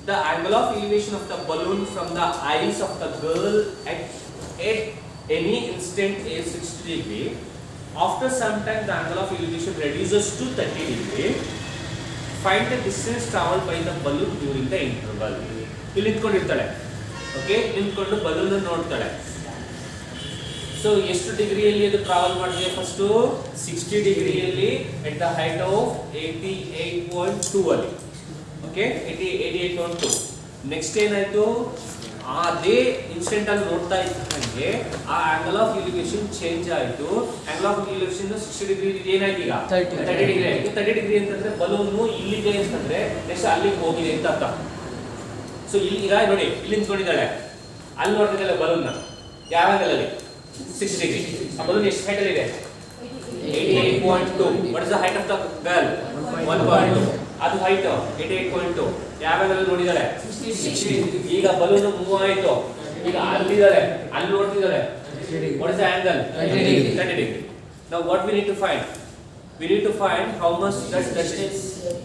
the angle of elevation of the balloon from the eyes of the girl at any instant is 60 degree. After some time the angle of elevation reduces to 30 degree. Find the distance traveled by the balloon during the interval. ಇಲ್ಲಿ ನಿಂತ್ಕೊಂಡಿರ್ತಾಳೆ, okay, ನಿಂತ್ಕೊಂಡು balloon ನೋಡ್ತಾಳೆ. So ಎಷ್ಟು ಡಿಗ್ರಿಯಲ್ಲಿ ಅದು travel ಮಾಡಿದೆ, first 60 ಡಿಗ್ರಿಯಲ್ಲಿ at the height of 88.2 ಅಲ್ಲಿ, okay, 88.2. Next ಏನಾಯ್ತು, ಅದೇ ಇನ್ಸ್ಟೆಂಟ್ ಅಲ್ಲಿ ನೋಡ್ತಾ ಇದ್ದಂಗೆ ಆ ಆಂಗಲ್ ಆಫ್ ಎಲಿವೇಶನ್ ಚೇಂಜ್ ಆಯಿತು. ಆಂಗಲ್ ಆಫ್ ಎಲಿವೇಶನ್ 60 ಡಿಗ್ರಿ ಏನಾಯ್ತು, ಈಗ 30 ಡಿಗ್ರಿ ಆಯಿತು. 30 ಡಿಗ್ರಿ ಅಂತಂದ್ರೆ ಬಲೂನು ಇಲ್ಲಿದೆ ಅಂತಂದ್ರೆ ನೆಕ್ಸ್ಟ್ ಅಲ್ಲಿಗೆ ಹೋಗಿದೆ ಅಂತ ಅರ್ಥ. ಸೊ ಇಲ್ಲಿ ಈಗ ನೋಡಿ, ಇಲ್ಲಿ ನಿಂತ್ಕೊಂಡಿದ್ದಾಳೆ, ಅಲ್ಲಿ ನೋಡ್ತಿದ್ದಾಳೆ ಬಲೂನ್ನ ಯಾವ ಆಂಗಲ್ ಅಲ್ಲಿ, 60 ಡಿಗ್ರಿ. ಆ ಬಲೂನ್ ಎಷ್ಟು ಹೈಟ್ ಅಲ್ಲಿ ಇದೆ, 88.2. What is the height of the girl, 1.2. ಅದು ಹೈಟ್ 88.2. ಯಾವ ಆಂಗಲ್ ಅಲ್ಲಿ ನೋಡಿದಾಳೆ, 60. ಈಗ ಬಲೂನ್ ಮೂವ್ ಆಯಿತು, ಈಗ ಅಲ್ಲಿದ್ದಾಳೆ, ಅಲ್ಲಿ ನೋಡ್ತಿದ್ದಾಳೆ. What is the angle, 30 degree. Now what we need to find, we need to find how much that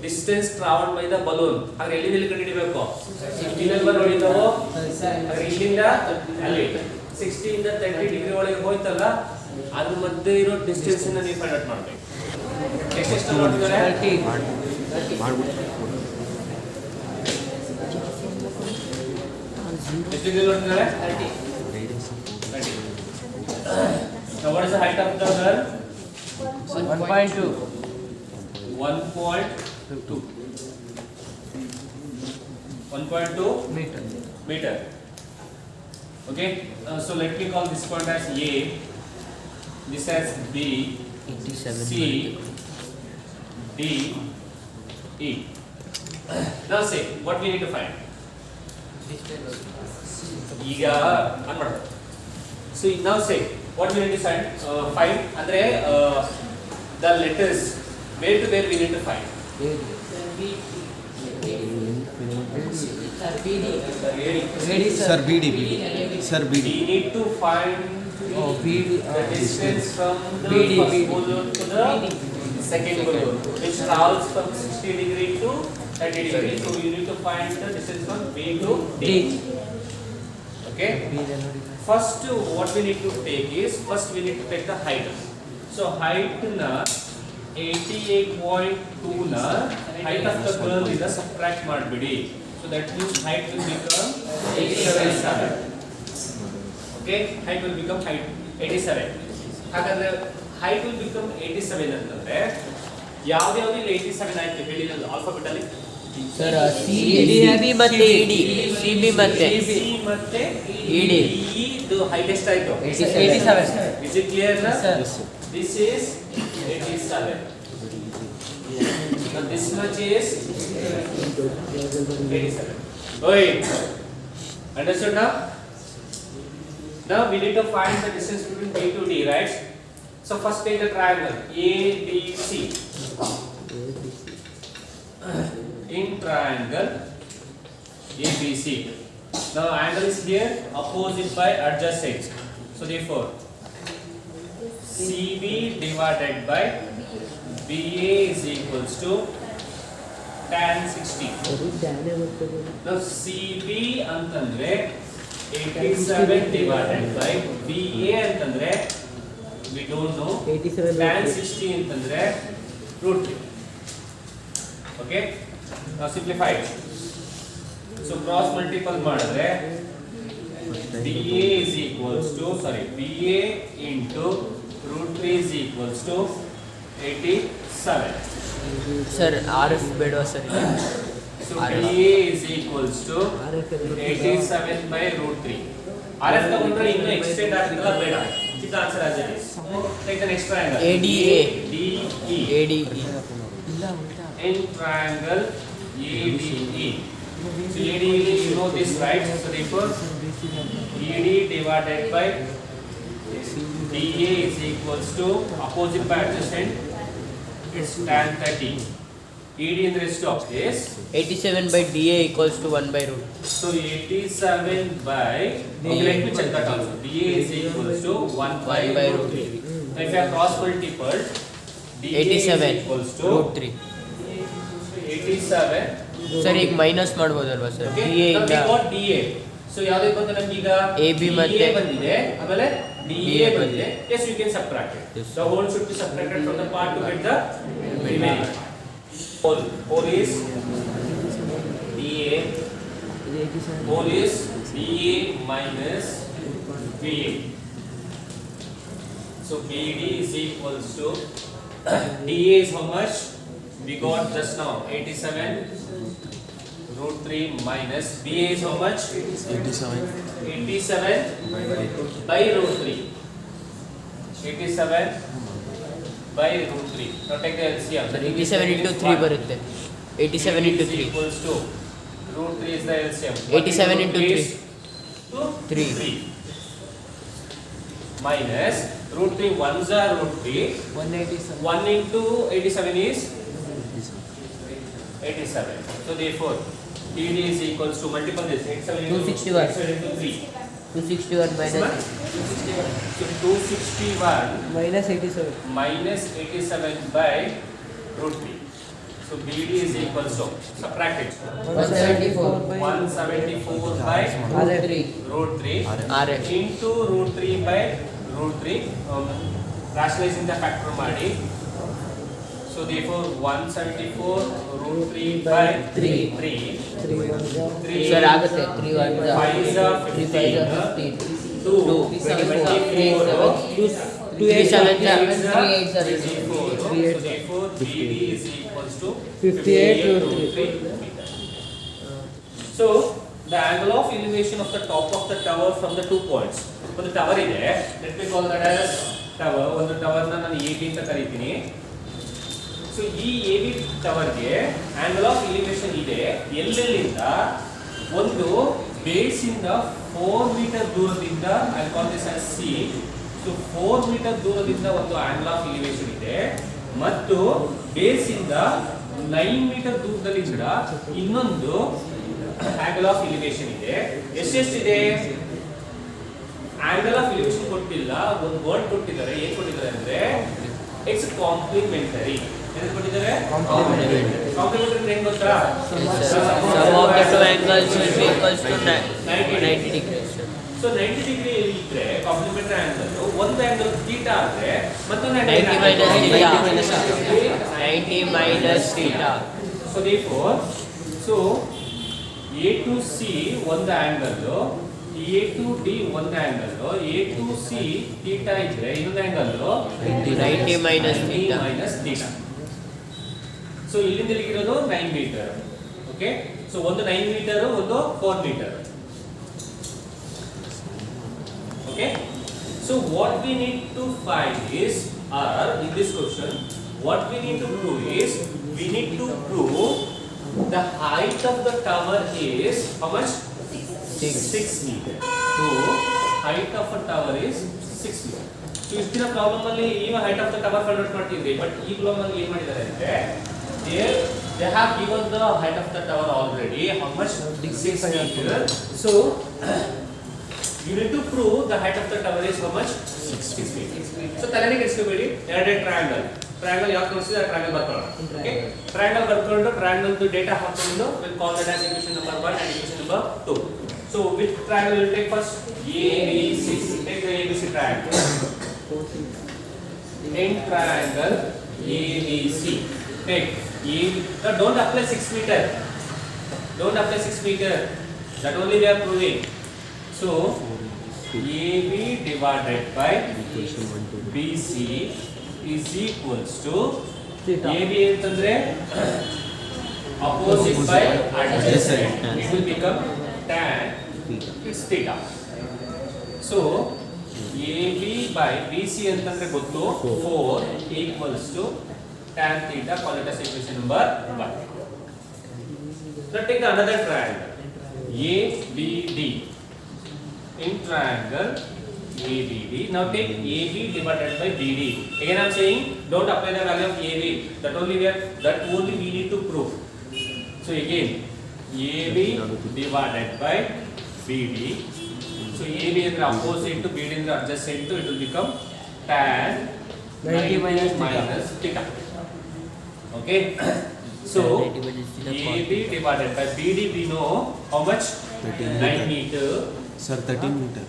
distance traveled by the balloon. ಹಾಗೆ ಎಲ್ಲಿಂದ ಕಂಡುಹಿಡಿಯಬೇಕು, ಇಲ್ಲಿಂದ ನೋಡಿದವೋ, ಹಾಗೆ ಇಲ್ಲಿಂದ ಅಲ್ಲಿ 60 ಇಂದ 30 ಡಿಗ್ರಿ ಒಳಗೆ ಹೋಯ್ತಲ್ಲ, ಅದ್ರ ಮಧ್ಯೆ ಇರೋ ಡಿಸ್ಟೆನ್ಸ್ ಅನ್ನು ನೀವು ಫೈಂಡ್ ಔಟ್ ಮಾಡಬೇಕು. ಎಷ್ಟು ನೋಡ್ತಿದ್ದಾರೆ, 30 ಮಾಡ್ಬಿಟ್ಟು ಎಷ್ಟು ಡಿಗ್ರಿ ನೋಡ್ತಿದ್ದಾರೆ, 30. Now what is the height of the girl, 1.2. 1.2 meter. Okay, so let me call this point as A, this as B, C, D, E. Now say what we need to find. ಈಗ ಅನ್ಮಾಡು. So now say what we need to find ಅಂದ್ರೆ the letters where to where we need to find. Sir BD. Sir BD. We need to find BD, the distance from the BD, first BD. balloon to the second balloon, which travels from 60 degree to 30 degree. So you need to find the distance from B to D. Okay. First, what we need to take is, first we need to take the height. So height na 88.2 na height of the girl is subtract ಮಾಡಬಿಡಿ. So that means height will become 87. Okay, height will become 87. ಹಾಗಾದ್ರೆ height will become 87 ಅಂತಂದ್ರೆ ಯಾವ್ದು ಇಲ್ಲಿ 87 ಆಯ್ತು ಹೇಳಿ, alphabet ಅಲ್ಲಿ sir C B ಮತ್ತೆ ಇಡಿ C B ಮತ್ತೆ C ಮತ್ತೆ ಇಡಿ ಇದು ಹೈಟ್ ಎಷ್ಟಾಯ್ತು? 87. Is it clear na? Yes. This is 87. Now this much is 87. Wait. Understood now? Now we need to find the distance between B to D, right? So first take the triangle ABC. In triangle ABC. Now angle is here, opposite by adjacent. So therefore CB divided by BA is equals to tan 60. Now CB ಅಂತಂದ್ರೆ 87 divided by BA ಅಂತಂದ್ರೆ we don't know. Tan 60 ಅಂತಂದ್ರೆ √3. Okay? Now simplify it. So cross multiple ಮಾಡಿದ್ರೆ BA is equals to BA into √3 is equals to 87. Sir R F ಬೇಡವಾ sir? So BA is equals to 87 by √3. RF ತಗೊಂಡ್ರೆ ಇನ್ನೂ extend ಆಗ್ತದಲ್ಲ ಬೇಡ? Keep the answer as it is. Take the next triangle. ADA. DE. ADE. In triangle ADE. So ADE, you know this, right? So therefore ED divided by DA is equals to opposite by adjacent. It's tan 30. ED in the rest of this. 87 by DA equals to 1 by root. So 87 by. Okay, let me check that also. DA is equals to 1 by √3. Now if you have cross multiple, DA 87 is equals to √3. 87. Sir ಈಗ minus ಮಾಡ್ಬೋದಲ್ವಾ sir? Okay. DA Now ಇಂದ we got DA. So ಯಾವ್ದು ಬಂತು ನಮ್ಗೆ ಈಗ? AB ಮತ್ತೆ DA ಬಂದಿದೆ. ಆಮೇಲೆ DA ಬಂದಿದೆ. ಬಂದಿದೆ. Yes, you can subtract it. Yes. The whole should be subtracted from the part to get the remaining part. Whole is DA. Whole is DA minus BA. So BD is equals to DA is how much? We got just now 87 √3 minus BA is how much? 87 by √3. 87 by √3. Now take the LCM. 87 into 3 ಬರುತ್ತೆ. 87 into 3. equals to √3 is the LCM. 87 into 3. 3. 3 minus √3 ones are √3. 1 into 87 is 87. So therefore TD is equals to multiple this 87 into 261. 87 into 3. 261 minus So 261 minus 87. minus 87 by √3. So BD is equals to subtract it. 174 174 by √3 √3 RF into √3 by √3. Rationalizing the factor ಮಾಡಿ. So therefore 174 √3 by 3. 3 sir ಆಗುತ್ತೆ 3 1 5 is 15. 2 24 2 8 7 3 therefore BD is equals to 58 √3 meter. So the angle of elevation of the top of the tower from the 2 points. So the tower ಇದೆ, let me call that as tower. ಒಂದು tower ನಾನು AB ಅಂತ ಕರೀತೀನಿ. So ಈ AB ಟವರ್ಗೆ angle of elevation ಇದೆ ಎಲ್ಲೆಲ್ಲಿಂದ ಒಂದು base ಇಂದ 4 meter ದೂರದಿಂದ I call this as C. So 4 meter ದೂರದಿಂದ ಒಂದು angle of elevation ಇದೆ ಮತ್ತು ಬೇಸ್ ಇಂದ 9 ಮೀಟರ್ ದೂರದಲ್ಲಿಂದ ಇನ್ನೊಂದು angle of elevation ಇದೆ. ಎಷ್ಟೆಷ್ಟಿದೆ? angle of elevation ಕೊಟ್ಟಿಲ್ಲ, ಒಂದು ವರ್ಡ್ ಕೊಟ್ಟಿದ್ದಾರೆ. ಏನು ಕೊಟ್ಟಿದ್ದಾರೆ ಅಂದ್ರೆ it's complementary. ಏನು ಕೊಟ್ಟಿದ್ದಾರೆ? Complementary ಏನು ಗೊತ್ತಾ? sum of the two angles will be equals to 90 degrees. So 90 degree ಇದ್ರೆ ಕಾಂಪ್ಲಿಮೆಂಟರಿ ಆಂಗಲ್ ಒಂದು ಆಂಗಲ್ ಥೀಟಾ ಆದ್ರೆ ಮತ್ತೊಂದು 90 minus theta. So therefore A to C ಒಂದು ಆಂಗಲ್, A to D ಒಂದು angle, A to C theta ಇದ್ರೆ ಇನ್ನೊಂದು angle 90 minus theta. So ಇಲ್ಲಿಂದ ಇಲ್ಲಿಗಿರೋದು 9 metre. Okay, so ಒಂದು 9 meter, ಒಂದು 4 meter. Okay, so what we need to find is, or in this question, what we need to prove is, we need to prove the height of the tower is how much? 6 meter. So height of a tower is 6 meter. So istina problem alli even height of the tower find out ಮಾಡ್ತಿದ್ವಿ, but ಈ problem ಅಲ್ಲಿ ಏನು ಮಾಡಿದ್ದಾರೆ ಅಂದ್ರೆ they have given the height of the tower already, how much? 6 meter. So you need to prove the height of the tower is how much? 6 meter. So ತಲೆನೇ ಕೆಡಿಸ್ಕೋಬೇಡಿ, ಎರಡೇ triangle ಯಾವ ತೋರಿಸಿದ್ರೆ ಆ ಟ್ರಯಾಂಗಲ್ ಬರ್ಕೊಳ್ಳೋಣ. ಓಕೆ, ಟ್ರಯಾಂಗಲ್ ಬರ್ಕೊಂಡು triangle data ಹಾಕೊಂಡು we'll call that as equation number 1 and equation number 2. So which triangle will take first? ABC. Take the ABC triangle. In triangle ABC, take AB. Now don't apply 6 meter. Don't apply 6 meter. That only we are proving. So AB divided by BC is equals to AB ಅಂತಂದ್ರೆ opposite by adjacent. It will become tan. It's theta. So AB by BC ಅಂತಂದ್ರೆ ಗೊತ್ತು 4 equals to tan theta. Call it as equation number 1. Now take another triangle ABD. In triangle ABD, now take AB divided by BD. Again I am saying don't apply the value of AB. That only we need to prove. So again AB divided by BD. So AB is opposite to BD is adjacent to, it will become tan 90 minus theta. Okay. So AB divided by BD we know how much? 9 meter. Sir, 13 meter.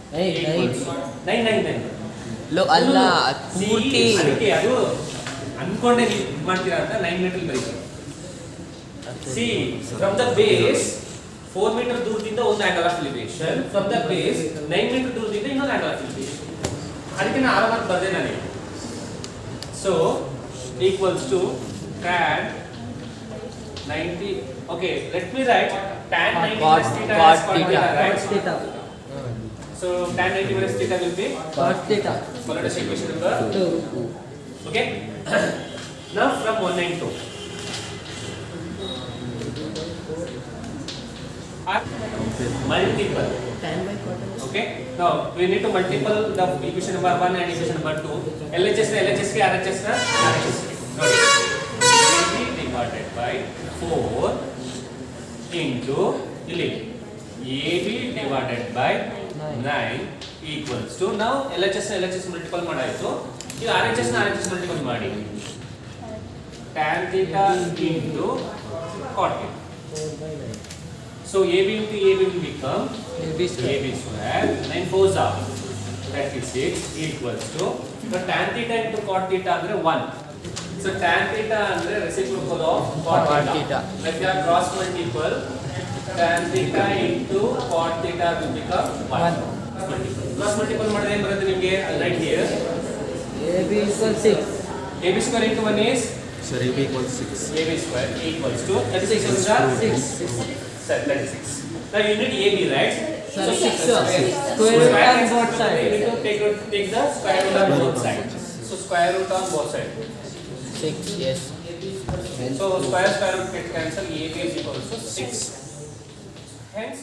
9. Low ಅಲ್ಲ ಪೂರ್ತಿ ಅದಕ್ಕೆ ಅದು ಅನ್ಕೊಂಡೆ ನೀವು ಮಾಡ್ತೀರಾ ಅಂತ 9 meter ಬರೀತಾರೆ. See from the base 4 meter ದೂರದಿಂದ ಒಂದು angle of elevation, from the base 9 meter ದೂರದಿಂದ ಇನ್ನೊಂದು ಆಂಗಲ್ ಆಫ್ ಎಲಿವೇಶನ್. ಅದಕ್ಕೆ ನಾನು ಆರಾಮಾಗಿ ಬರ್ದೆ ನನಗೆ. So equals to tan 90. Okay, let me write tan 90 minus theta as cot theta, right? So tan 90 minus theta will be cos theta. Follow the equation number 2. Okay. Now from 192. Multiple. Tan by cot. Okay. Now we need to multiple the equation number 1 and equation number 2. LHS na LHS ke RHS na RHS. Nodi. AB divided by 4 into ಇಲ್ಲಿ AB divided by 9 equals to, now LHS na LHS multiple ಮಾಡಾಯಿತು, ಈಗ RHS na RHS multiple ಮಾಡಿ, tan theta into cot theta. So AB into AB will become AB square. 9 4s are 36 equals to, so tan theta into cot theta ಅಂದ್ರೆ 1. So tan theta ಅಂದ್ರೆ reciprocal of cot theta. If you are cross multiple, tan theta into cot theta will become 1. Cross multiple ಮಾಡಿದ್ರೆ ಏನು ಬರುತ್ತೆ ನಿಮಗೆ? Right here AB equals 6. AB square into 1 is? Sir, AB equals 6. AB square equals to 36 is 6. Sir, 36. Now you need AB, right? Sir, So 6 square root on both sides. You need to take the square root on both sides. So square root on both sides. 6, yes. So square root get cancel. AB is equals to 6. Hence,